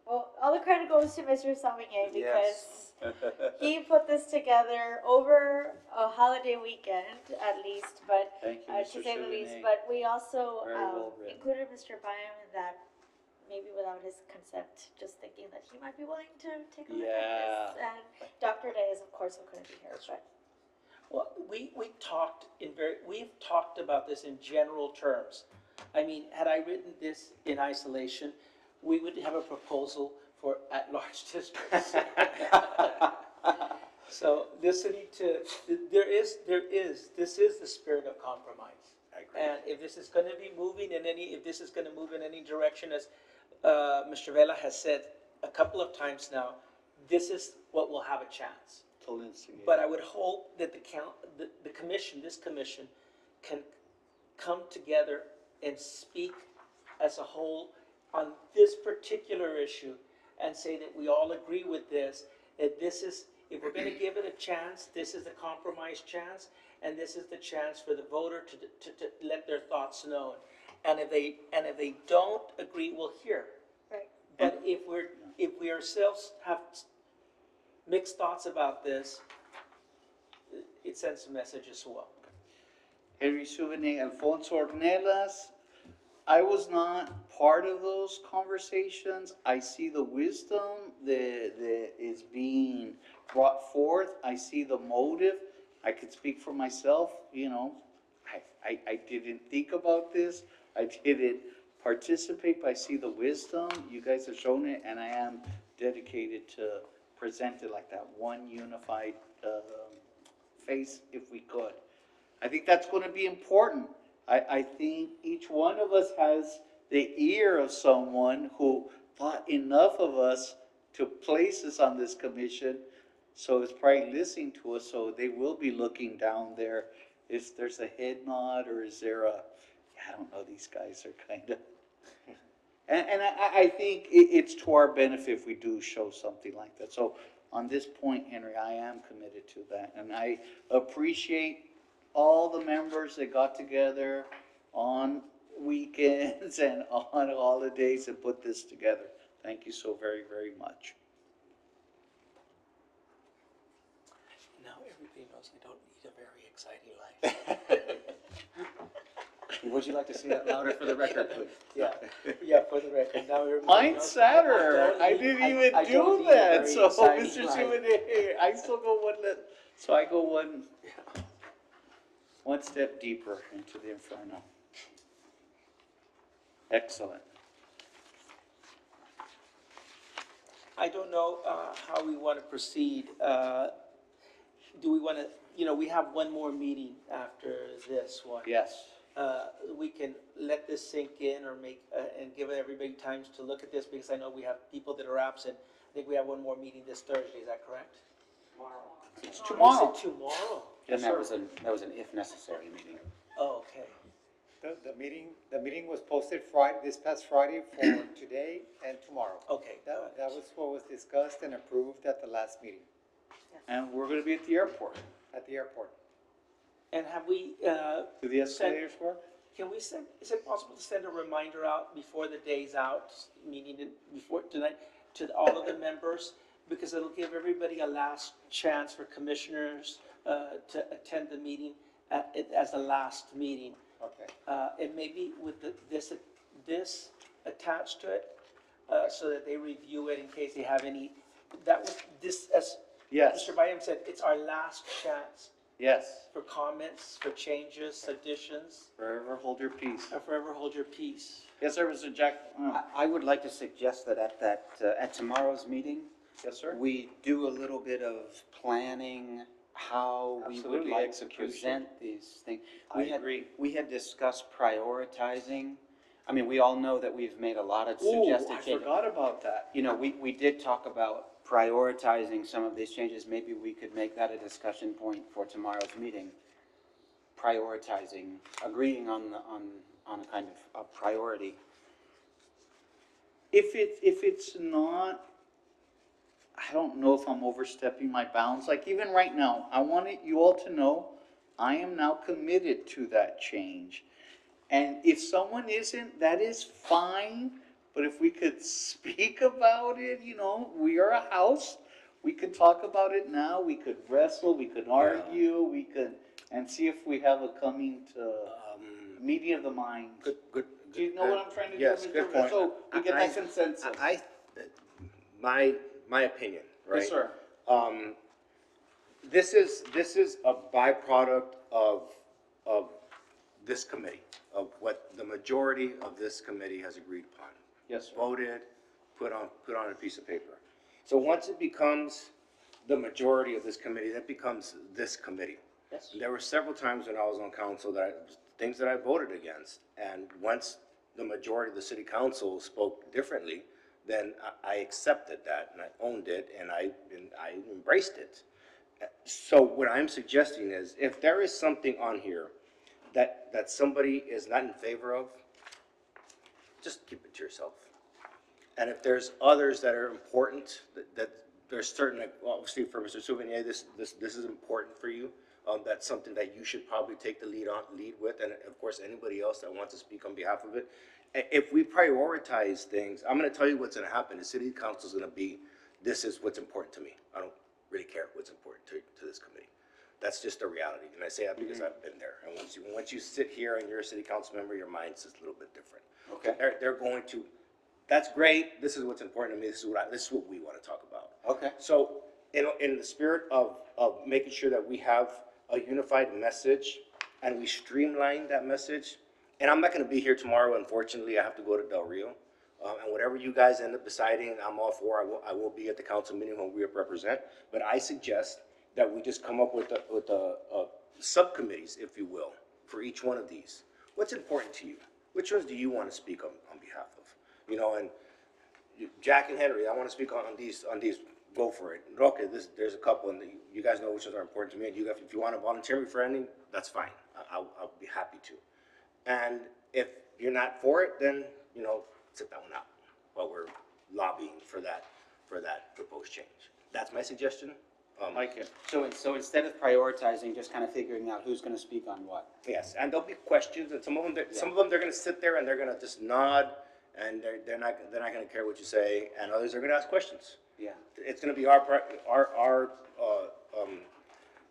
Well, all the credit goes to Mr. Sauvignon because Yes. he put this together over a holiday weekend at least, but Thank you, to Mr. say the least. Souvenir. But we also Very well written. included Mr. Byam in that, maybe without his consent, just thinking that he might be willing to take a look at this. And Dr. Reyes, of course, couldn't be here, but Well, we've talked about this in general terms. I mean, had I written this in isolation, we would have a proposal for at-large districts. So this is the spirit of compromise. I agree. And if this is gonna be moving if this is gonna move in any direction, as Mr. Vela has said a couple of times now, this is what will have a chance. To instigate. But I would hope that the commission, this commission, can come together and speak as a whole on this particular issue and say that we all agree with this, that this is, if we're gonna give it a chance, this is the compromise chance, and this is the chance for the voter to let their thoughts known. And if they don't agree, we'll hear. right. But if we ourselves have mixed thoughts about this, it sends a message as well. Henry Souvenir, Alfonso Ornelas, I was not part of those conversations. I see the wisdom that is being brought forth. I see the motive. I could speak for myself, I didn't think about this. I didn't participate, but I see the wisdom, you guys have shown it, and I am dedicated to present it like that, one unified, face if we could. I think that's gonna be important. I think each one of us has the ear of someone who thought enough of us to place us on this commission, so it's probably listening to us, so they will be looking down there. Is there's a head nod, or is there a, I don't know, these guys are kind of. And I think it's to our benefit if we do show something like that. So on this point, Henry, I am committed to that. And I appreciate all the members that got together on weekends and on holidays and put this together. Thank you so very, very much. Now everybody knows I don't lead a very exciting life. Would you like to say that louder for the record, please? Yeah, yeah, for the record, now everybody Mine's knows sadder. I don't didn't lead- even I do don't lead a that. very So, exciting Mr. life. Souvenir, I still go so I go one step deeper into the inferno. Excellent. I don't know how we want to proceed. Do we want to, we have one more meeting after this one. Yes. We can let this sink in or and give everybody time to look at this, because I know we have people that are absent. I think we have one more meeting this Thursday, is that correct? It's Is tomorrow. it tomorrow? Yes, And sir. that was an if necessary meeting. Oh, okay. The meeting was posted this past Friday for today and tomorrow. Okay, got it. That was what was discussed and approved at the last meeting And we're gonna be at the airport. at the airport. And have we, Do the escalators work? can we send, is it possible to send a reminder out before the day's out, meaning before tonight, to all of the members? Because it'll give everybody a last chance for commissioners to attend the meeting as the last meeting. Okay. And maybe with this attached to it, so that they review it in case they have any, as Yes, Mr. Byam said, it's our last chance yes. for comments, for changes, additions, Forever hold your peace. and forever hold your peace. Yes, sir, Mr. Jack. I would like to suggest that at tomorrow's meeting, Yes, sir. we do a little bit of planning, how we would Absolutely, like to execution. present these things. I agree. We had discussed prioritizing. I mean, we all know that we've made a lot of Ooh, suggested I changes. forgot about that. You know, we did talk about prioritizing some of these changes. Maybe we could make that a discussion point for tomorrow's meeting. Prioritizing, agreeing on a kind of a priority. If it's not, I don't know if I'm overstepping my bounds. Like even right now, I wanted you all to know, I am now committed to that change. And if someone isn't, that is fine. But if we could speak about it, we are a house. We could talk about it now. We could wrestle. We could argue. We could, and see if we have a coming to meeting of the minds. Good. Do you know what I'm trying to do? Yes, Mr. good point. So we get that consensus. My opinion, right? Yes, sir. This is a byproduct of this committee, of what the majority of this committee has agreed upon. Yes, sir. Voted, put on a piece of paper. So once it becomes the majority of this committee, that becomes this committee. Yes. There were several times when I was on council things that I voted against, and once the majority of the city council spoke differently, then I accepted that, and I owned it, and I embraced it. So what I'm suggesting is, if there is something on here that somebody is not in favor of, just keep it to yourself. And if there's others that are important, that there's certain, like, obviously for Mr. Souvenir, this is important for you. That's something that you should probably take the lead with, and of course, anybody else that wants to speak on behalf of it. If we prioritize things, I'm gonna tell you what's gonna happen. The city council is gonna be, this is what's important to me. I don't really care what's important to this committee. That's just a reality, and I say that because I've been there. And once you sit here and you're a city council member, your mind's just a little bit different. Okay. They're going to, that's great, this is what's important to me, this is what we wanna talk about. Okay. So, in the spirit of making sure that we have a unified message and we streamline that message, And I'm not gonna be here tomorrow, unfortunately, I have to go to Del Rio. And whatever you guys end up deciding, I'm all for, I will be at the council meeting when we represent. But I suggest that we just come up with subcommittees, if you will, for each one of these. What's important to you? Which ones do you wanna speak on behalf of? You know, and Jack and Henry, I wanna speak on these, go for it. Roque, there's a couple, and you guys know which ones are important to me, and if you wanna volunteer me for any, that's fine, I'll be happy to. And if you're not for it, then, you know, sit that one out while we're lobbying for that proposed change. That's my suggestion. Like it. So instead of prioritizing, just kind of figuring out who's gonna speak on what. Yes, and there'll be questions, and some of them, they're gonna sit there and they're gonna just nod, and they're not gonna care what you say, and others are gonna ask questions. Yeah. It's gonna be our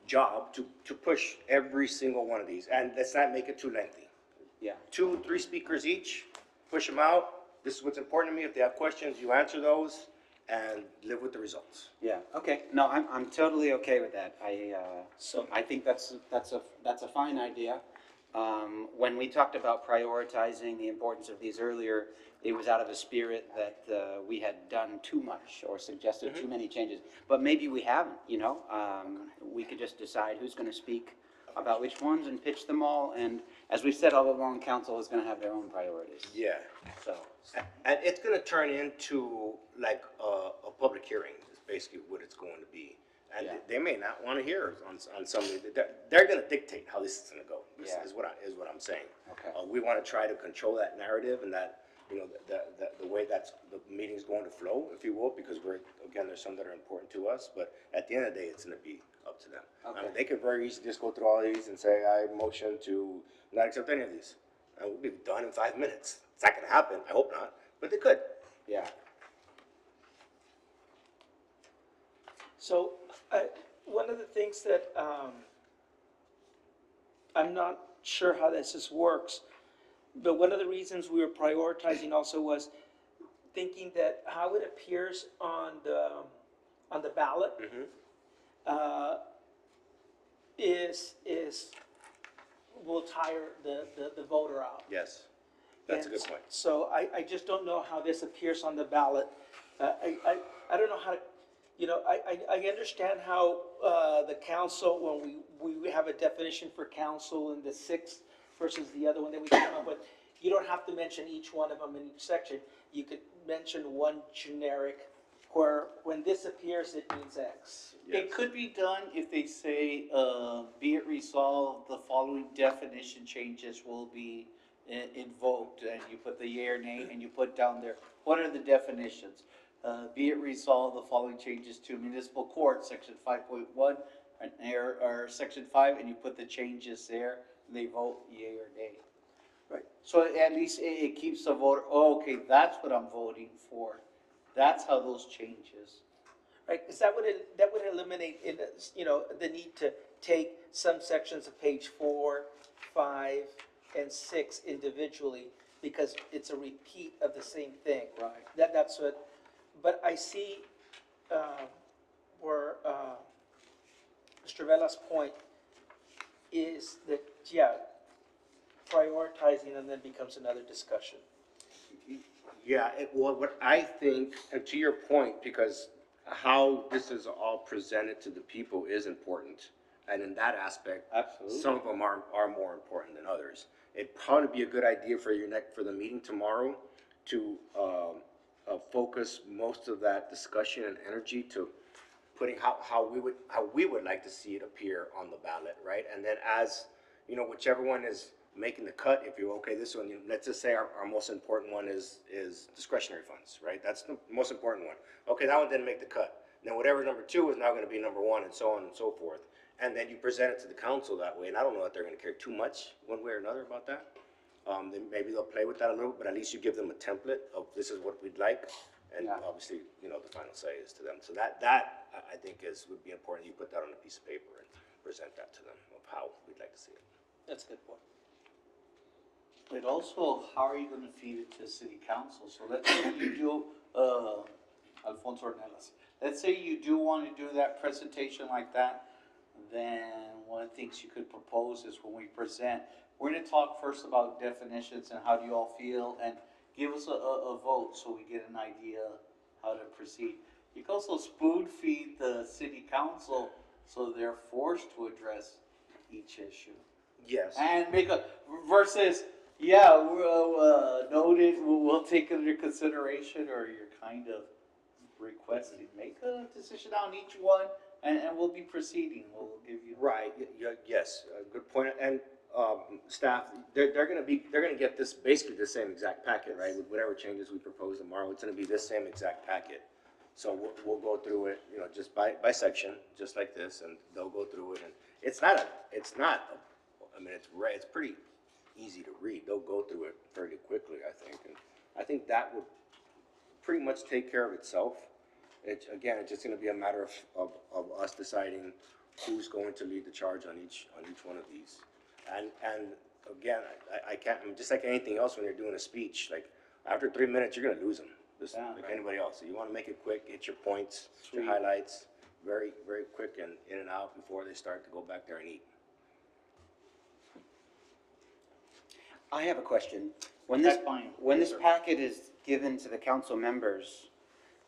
job to push every single one of these, and let's not make it too lengthy. Yeah. 2-3 speakers each, push them out. This is what's important to me. If they have questions, you answer those and live with the results. Yeah, okay, no, I'm totally okay with that. I think that's a fine idea. When we talked about prioritizing the importance of these earlier, it was out of a spirit that, we had done too much or suggested too many changes. But maybe we haven't, you know? We could just decide who's gonna speak about which ones and pitch them all, and as we've said all along, council is gonna have their own priorities, Yeah. so. And it's gonna turn into like a public hearing, is basically what it's going to be. And Yeah. they may not wanna hear on some, they're gonna dictate how this is gonna go, Yeah. is what I'm saying. Okay. We wanna try to control that narrative and that, you know, the way the meeting's going to flow, if you will, because again, there's some that are important to us, but at the end of the day, it's gonna be up to them. I mean, Okay. they could very easily just go through all these and say, I motion to not accept any of these. And we'll be done in 5 minutes. It's not gonna happen, I hope not, but they could. Yeah, So, one of the things that, I'm not sure how this works, but one of the reasons we were prioritizing also was thinking that how it appears on the ballot, will tire the voter out. Yes, that's a good And point. So I just don't know how this appears on the ballot. I don't know how to, you know, I understand how, the council, when we have a definition for council in the 6th versus the other one that we came up with, you don't have to mention each one of them in each section. You could mention one generic, where when this appears, it means X. It could be done if they say, be it resolved, the following definition changes will be invoked, and you put the yea or nay, and you put down there, what are the definitions? Be it resolved, the following changes to municipal court, section 5.1, or section 5, and you put the changes there, and they vote yea or nay. Right. So at least it keeps the voter, oh, okay, that's what I'm voting for. That's how those changes. Right, because that would eliminate, you know, the need to take some sections of page 4, 5, and 6 individually, because it's a repeat of the same thing. Right. That's what, but I see, where, Mr. Vela's point is that, yeah, prioritizing and then becomes another discussion. Yeah, well, what I think, and to your point, because how this is all presented to the people is important. And in that aspect, Absolutely. some of them are more important than others. It'd probably be a good idea for for the meeting tomorrow to focus most of that discussion and energy to putting how we would like to see it appear on the ballot, right? And then as, you know, whichever one is making the cut, if you're okay, this one, let's just say our most important one is discretionary funds, right? That's the most important one. Okay, that one didn't make the cut. Then whatever number 2 is now gonna be number 1, and so on and so forth. And then you present it to the council that way, and I don't know that they're gonna care too much one way or another about that. Then maybe they'll play with that a little, but at least you give them a template of this is what we'd like, and Yeah. obviously, you know, the final say is to them. So that I think would be important. You put that on a piece of paper and present that to them of how we'd like to see it. That's a good point. But also, how are you gonna feed it to city council? So let's say you do, Alfonso Ornelas, let's say you do wanna do that presentation like that, then one of the things you could propose is when we present, we're gonna talk first about definitions and how do you all feel, and give us a vote so we get an idea how to proceed. You can also spoon feed the city council so they're forced to address each issue. Yes. And make a, versus, yeah, we'll, noted, we'll take it under consideration, or you're kind of requesting, make a decision on each one, and we'll be proceeding, we'll give you. Right, yes, good point, and, staff, they're gonna get this, basically the same exact packet, right? With whatever changes we propose tomorrow, it's gonna be this same exact packet. So we'll go through it, you know, just by section, just like this, and they'll go through it, and it's not, I mean, it's pretty easy to read, they'll go through it fairly quickly, I think, and I think that would pretty much take care of itself. Again, it's just gonna be a matter of us deciding who's going to lead the charge on each one of these. And again, I can't, I mean, just like anything else when you're doing a speech, like, after 3 minutes, you're gonna lose them, just Yeah. like anybody else. So you wanna make it quick, get your points, your Sweet. highlights, very, very quick and in and out before they start to go back there and eat. I have a question. When this, That's fine. when Yes, this sir. packet is given to the council members,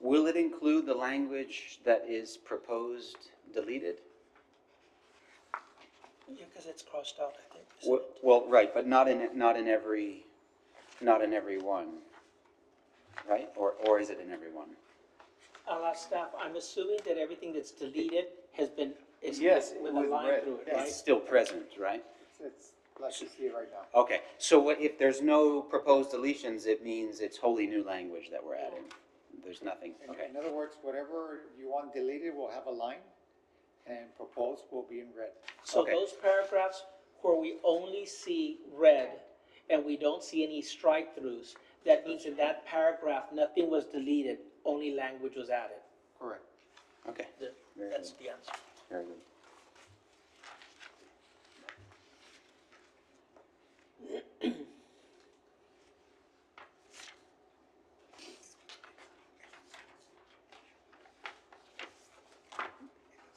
will it include the language that is proposed deleted? Yeah, because it's crossed out, I think. isn't it? Well, right, but not in every one, right? Or is it in every one? I'll ask staff, I'm assuming that everything that's deleted has been, is Yes, with a with line red. through it, It's right? still present, right? It's like you see it right now. Okay, so if there's no proposed deletions, it means it's wholly new language that we're adding. There's nothing, okay. In other words, whatever you want deleted will have a line, and proposed will be in red. So Okay. those paragraphs where we only see red and we don't see any strike-throughs, that means in that paragraph, nothing was deleted, only language was added. Correct. Okay, Very That's the answer. very good.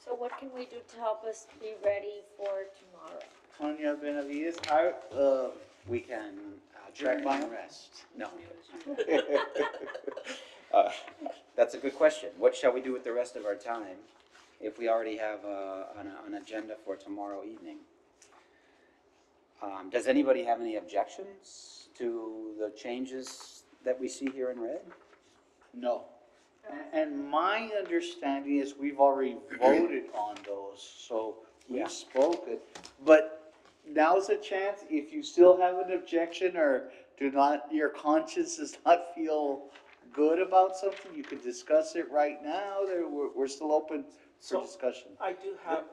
So what can we do to help us be ready for tomorrow? Tanya Benavides, We can Jack adjourn Maya? and rest. No. Uh, That's a good question. What shall we do with the rest of our time if we already have an agenda for tomorrow evening? Does anybody have any objections to the changes that we see here in red? no. And my understanding is we've already voted on those, so Yeah. we've spoken. But now's a chance, if you still have an objection or do not, your conscience does not feel good about something, you can discuss it right now. We're still open for So- discussion. I do have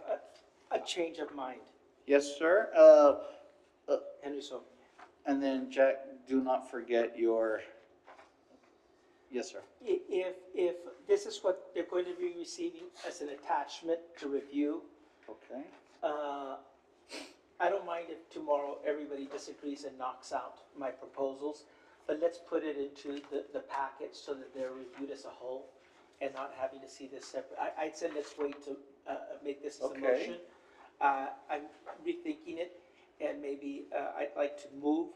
a change of mind, Yes, sir. Henry, so And then Jack, do not forget your, yes, sir. if this is what they're going to be receiving as an attachment to review, Okay. I don't mind if tomorrow everybody disagrees and knocks out my proposals, but let's put it into the package so that they're reviewed as a whole and not having to see this separate. I'd say let's wait to make this as a Okay. motion. I'm rethinking it, and maybe I'd like to move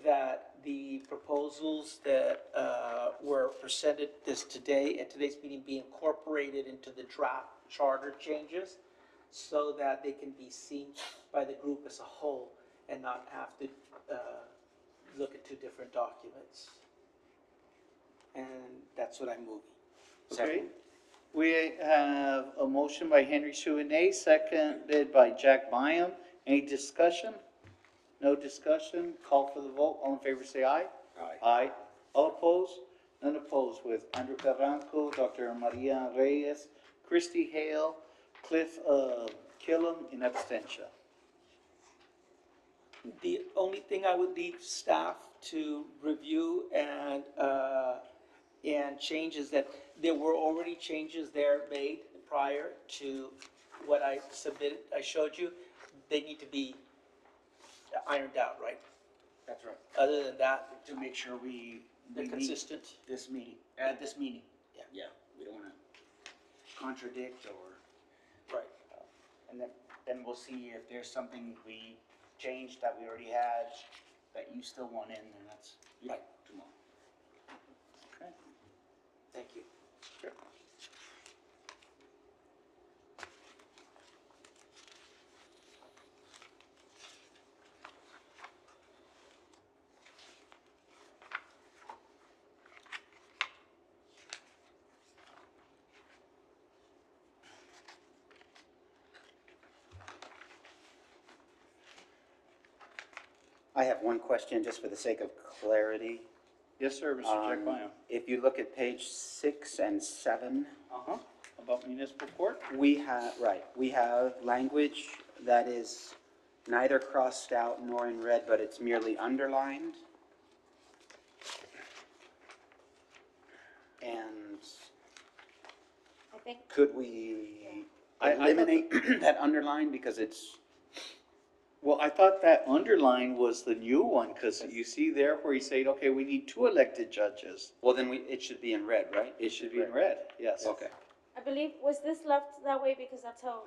that the proposals that were presented today at today's meeting be incorporated into the draft charter changes so that they can be seen by the group as a whole and not have to look at two different documents. And that's what I'm moving. Okay. We have a motion by Henry Suine, seconded by Jack Byam. Any discussion? No discussion? Call for the vote. All in favor say aye. Aye. Aye. All opposed? None opposed, with Andrew Carranco, Dr. Maria Reyes, Christy Hale, Cliff Killam in abstention. The only thing I would leave staff to review and change is that there were already changes there made prior to what I submitted, I showed you. They need to be ironed out, right? That's right. Other than that, To make sure we they're meet consistent. this meeting, at this meeting. Yeah. Yeah, we don't wanna contradict or, Right. and then, then we'll see if there's something we changed that we already had, that you still want in, and that's, like, tomorrow. Okay. Thank you. I have one question, just for the sake of clarity. Yes, sir, Mr. Jack Mayo. If you look at page 6 and 7, Uh-huh. About municipal court? we have language that is neither crossed out nor in red, but it's merely underlined. And I think, could we I thought eliminate that underline because it's, Well, I thought that underline was the new one, because you see there where he's saying, okay, we need 2 elected judges. well, then it should be in red, right? It should be in red, yes. Okay. I believe, was this left that way because that's how,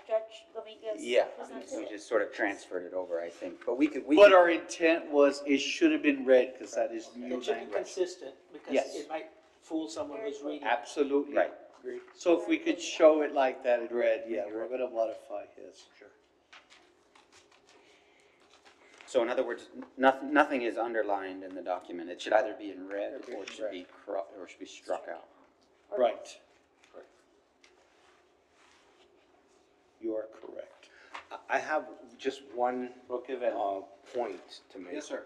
Judge Dominguez Yeah, presented we it? just sort of transferred it over, I think, but we But could, our intent was, it should have been red, because that is new It should be language. consistent, because Yes. it might fool someone who's reading. Absolutely. Right. Agree. So if we could show it like that in red, yeah, we're gonna modify his. Sure. so in other words, nothing is underlined in the document. It should either be in red or it should be struck out. Right. You are correct. I have just one, Roque Vela. point to make. Yes, sir.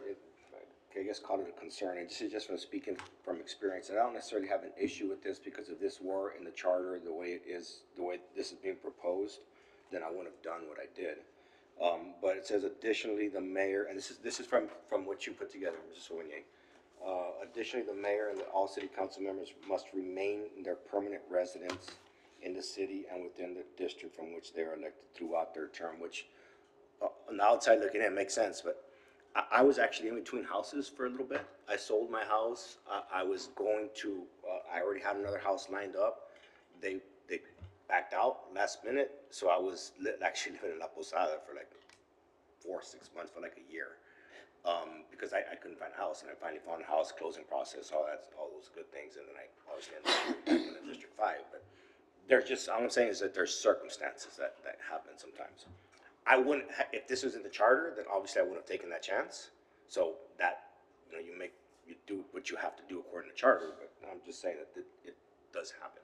I guess call it a concern, and this is just from speaking from experience, and I don't necessarily have an issue with this, because if this were in the charter, the way it is, the way this is being proposed, then I wouldn't have done what I did. But it says additionally, the mayor, and this is from what you put together, Mr. Soinier. Additionally, the mayor and all city council members must remain in their permanent residence in the city and within the district from which they are elected throughout their term, which, on the outside looking in, makes sense, but I was actually in between houses for a little bit. I sold my house. I was going to, I already had another house lined up. They backed out last minute, so I was actually living in La Posada for like 4 or 6 months, for like a year. Because I couldn't find a house, and I finally found a house, closing process, all those good things, and then I obviously ended up back in the District 5. But there's just, all I'm saying is that there's circumstances that happen sometimes. I wouldn't, if this was in the charter, then obviously I wouldn't have taken that chance. So that, you do what you have to do according to charter, but I'm just saying that it does happen.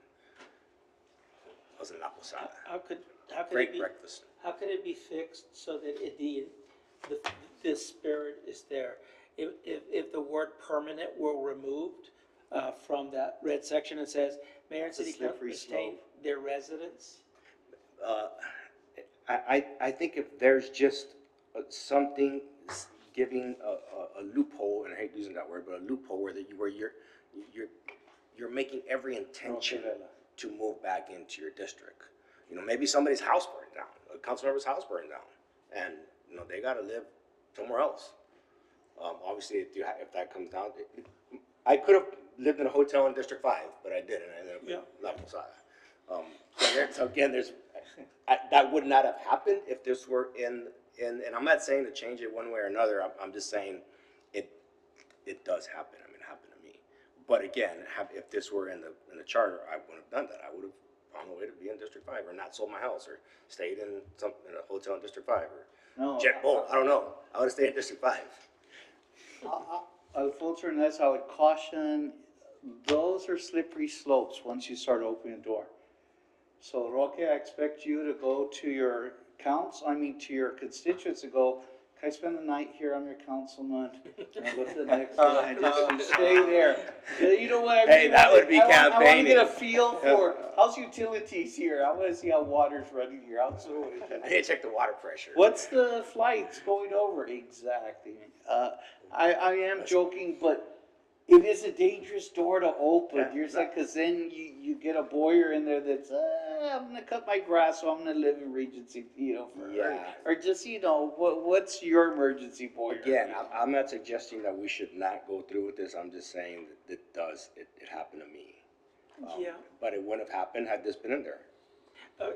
I was in La Posada. How could it Great be, breakfast. how could it be fixed so that the spirit is there? If the word permanent were removed, from that red section, it says, mayor and It's a city council slippery retain slope. their residence. I think if there's just something giving a loophole, and I hate using that word, but a loophole where you're making every intention to move back into your district. Maybe somebody's house burned down, a council member's house burned down, and, they gotta live somewhere else. Obviously, if that comes down, I could have lived in a hotel in District 5, but I didn't, I ended up in La Posada. So again, that would not have happened if this were in, and I'm not saying to change it one way or another, I'm just saying it does happen, it happened to me. But again, if this were in the charter, I wouldn't have done that, I would have found a way to be in District 5, or not sold my house, or stayed in a hotel in District 5, or No, JetBlue, I don't know, I would have stayed in District 5. Alfonso Hernandez, I would caution, those are slippery slopes once you start opening the door. So Roque, I expect you to go to your to your constituents and go, can I spend the night here? I'm your councilman. And go to the next one and just stay there. You know what I mean? Hey, that would be I want to campaigning. get a feel for, how's utilities here? I want to see how water's running here. How's the I need to check the water pressure. What's the flights going over? Exactly. I am joking, but it is a dangerous door to open. Yeah. You're just like, cause then you get a boyer in there that's, I'm gonna cut my grass, so I'm gonna live in Regency, Yeah. or just, what's your emergency boyer? Again, I'm not suggesting that we should not go through with this, I'm just saying that it happened to me. Yeah. But it wouldn't have happened had this been in there.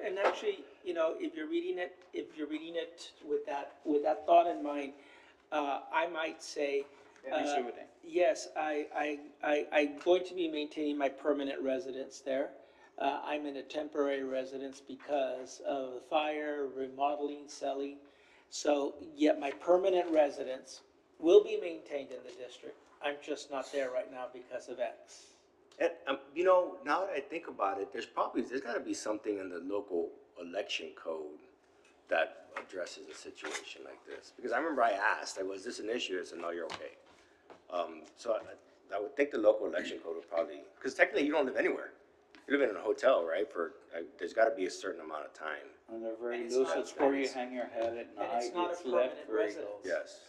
And actually, you know, if you're reading it with that thought in mind, I might say, Mr. Uday. yes, I'm going to be maintaining my permanent residence there. I'm in a temporary residence because of the fire, remodeling, selling. So, yet my permanent residence will be maintained in the district. I'm just not there right now because of X. And, you know, now that I think about it, there's gotta be something in the local election code that addresses a situation like this. Because I remember I asked, like, was this an issue? I said, no, you're okay. So I would think the local election code would probably, because technically you don't live anywhere. You live in a hotel, right? There's gotta be a certain amount of time. And they're very And it's loose, not- it's where you hang your head at night, it's not a it's left permanent where it residence. goes. Yes.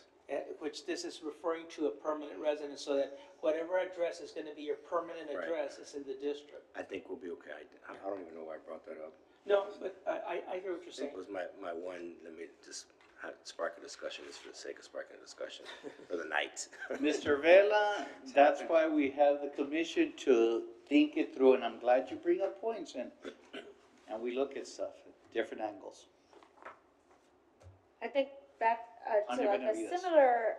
Which this is referring to a permanent residence, so that whatever address is gonna be your permanent Right. address is in the district. I think we'll be okay. I don't even know why I brought that up. No, but I hear what you're I think saying. it was my one, let me just spark a discussion, just for the sake of sparking a discussion for the night. Mr. Vela, that's why we have the commission to think it through, and I'm glad you bring up points and we look at stuff at different angles. I think back to Under like a Benavides. similar,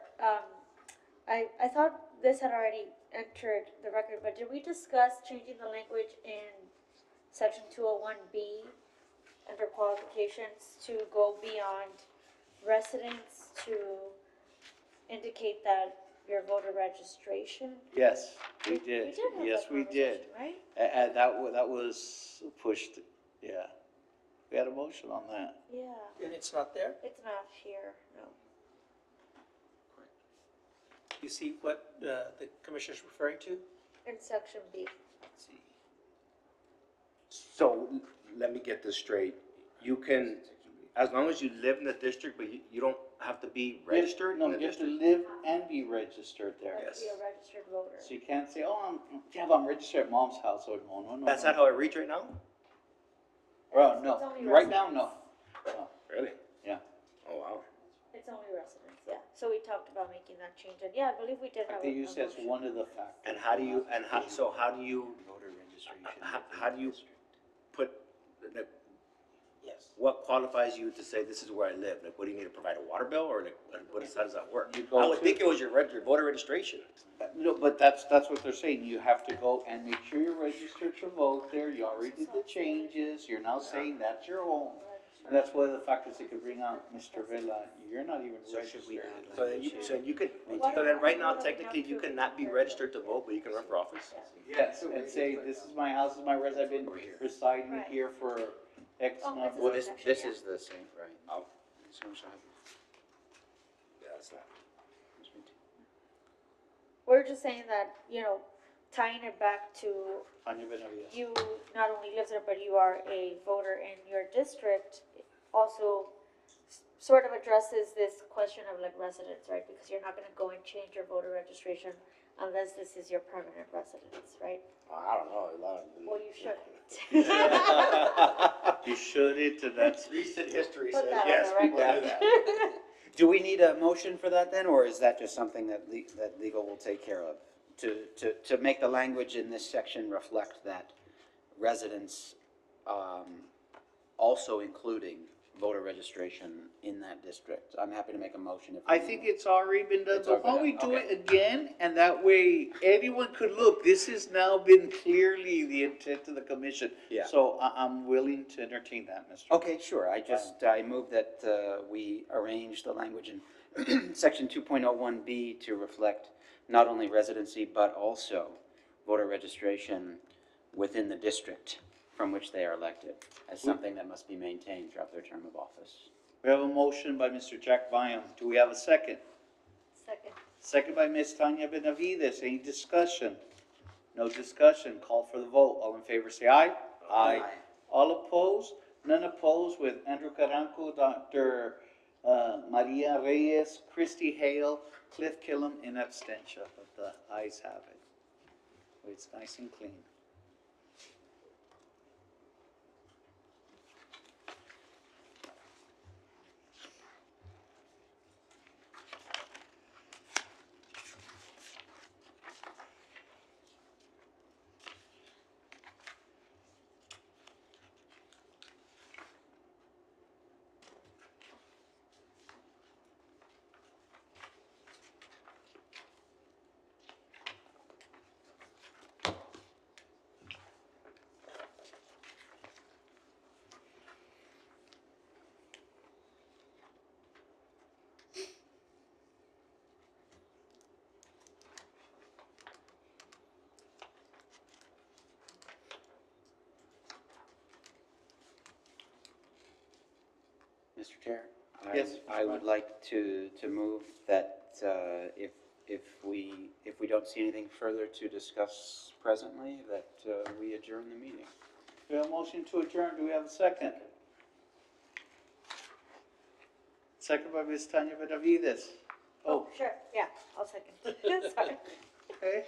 I thought this had already entered the record, but did we discuss changing the language in section 201B under qualifications to go beyond residence to indicate that your voter registration? Yes, we We did, did have yes, that we did. conversation, right? And that was pushed, yeah. We had a motion on that. Yeah, And it's not there? it's not here, no. You see what the commissioner's referring to? In section B. So, let me get this straight. You can, as long as you live in the district, but you don't have to be registered No, in the you have to district? live and be registered there. Have to be a registered voter. So you can't say, oh, I'm registered at mom's house, or no. That's not how it reads right now? Well, It's no, only right now, residence. no. Really? Yeah. Oh, wow. It's only residence, yeah. So we talked about making that change, and yeah, I believe we did I have a think you said it's motion. And one of the factors. how do you, Voter registration. how do you put, like, Yes. what qualifies you to say this is where I live? Like, what do you need to provide, a water bill, or like, how does that work? You go I would to- think it was your voter registration. No, but that's what they're saying, you have to go and make sure you're registered to vote there, you already did the changes, you're now saying that's your home. And that's one of the factors they could bring out, Mr. Vela, you're not even registered. So then right now, technically, you cannot be registered to vote, but you can run for office? Yes, and say, this is my house, this is my residence, I've been residing Right. here for X Oh, number. Well, this Yeah. is the same, right? Oh. So much happened. Yeah, that's not. We're just saying that, tying it back to Tanya Benavides. you not only live there, but you are a voter in your district, also sort of addresses this question of like residence, right? Because you're not gonna go and change your voter registration unless this is your permanent residence, right? I don't know, a lot of. Well, you shouldn't. You shouldn't, and that's, Recent history Put says, that on yes, the people do record. that. Do we need a motion for that then, or is that just something that that legal will take care of? To make the language in this section reflect that residents, also including voter registration in that district? I'm happy to make a motion if. I think it's already been done, It's so already why don't we been do done, it again, and that way anyone could look, this has now been clearly the intent of the commission. Yeah. So I'm willing to entertain that, Mr. Okay, sure, I move that, we arrange the language in section 2.01B to reflect not only residency, but also voter registration within the district from which they are elected, as something that must be maintained throughout their term of office. We have a motion by Mr. Jack Byam, do we have a second? Second. Second by Ms. Tanya Benavides, any discussion? No discussion, call for the vote, all in favor say aye. Aye. All opposed? None opposed, with Andrew Carranco, Dr. Maria Reyes, Christy Hale, Cliff Killam in abstention, but the ayes have it. It's nice and clean. Chair? Yes, I would like to move that, if we don't see anything further to discuss presently, that, we adjourn the meeting. We have a motion to adjourn. Do we have a second? Second by Ms. Tanya Benavides. Oh, sure, yeah, I'll second. Sorry. Okay.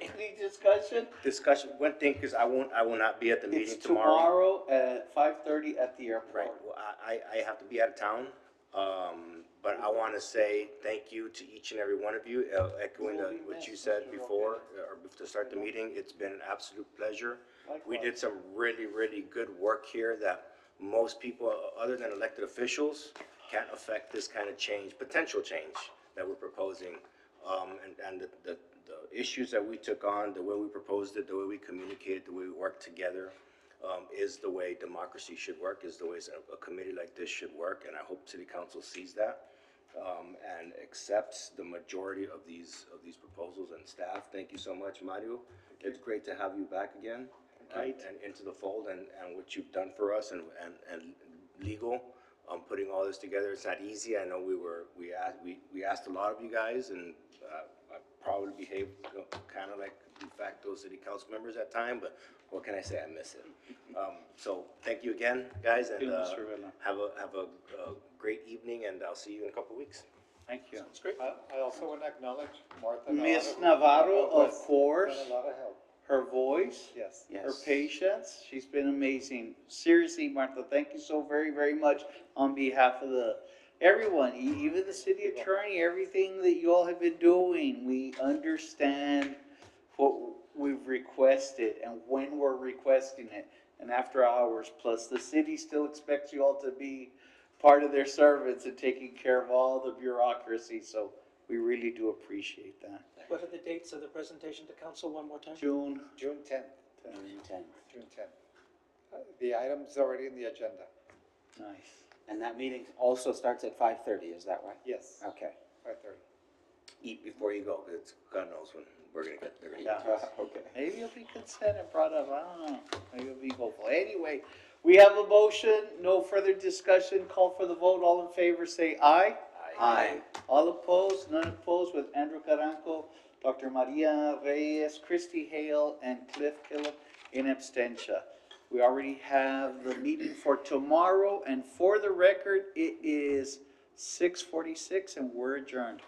Any discussion? Discussion, one thing, because I will not be at the meeting It's tomorrow. tomorrow at 5:30 at the airport. Right, well, I have to be out of town, but I want to say thank you to each and every one of you, echoing what you said before, or to start the meeting. It's been an absolute pleasure. We did some really, really good work here that most people, other than elected officials, can't affect this kind of change, potential change that we're proposing. And the issues that we took on, the way we proposed it, the way we communicated, the way we worked together, is the way democracy should work, is the way a committee like this should work, and I hope City Council sees that, and accepts the majority of these proposals. And staff, thank you so much, Mario. It's great to have you back again, and into the fold, and what you've done for us, and legal, putting all this together. It's not easy. I know we asked a lot of you guys, and I probably behaved kind of like de facto city council members at time, but what can I say? I miss it. So thank you again, guys, and Mr. Vela. have a great evening, and I'll see you in a couple weeks. Thank you. That's great. I also want to acknowledge Martha. Miss Navarro, Navarro, who of has course, done a lot of help. her voice, Yes. her patience, she's been amazing. Seriously, Martha, thank you so very, very much on behalf of everyone, even the city attorney, everything that you all have been doing. We understand what we've requested and when we're requesting it, and after hours. Plus, the city still expects you all to be part of their servants and taking care of all the bureaucracy, so we really do appreciate that. What are the dates of the presentation to council one more time? June, June 10th, June 10th. June 10th. The item's already in the agenda. nice. And that meeting also starts at 5:30, is that right? Yes, Okay. 5:30. Eat before you go, because God knows when they're gonna eat. Yeah. Okay. Maybe it'll be considered and brought up, I don't know, maybe it'll be hopeful. Anyway, we have a motion, no further discussion, call for the vote, all in favor say aye. Aye. All opposed, none opposed, with Andrew Carranco, Dr. Maria Reyes, Christy Hale, and Cliff Killam in abstention. We already have the meeting for tomorrow, and for the record, it is 6:46 and we're adjourned.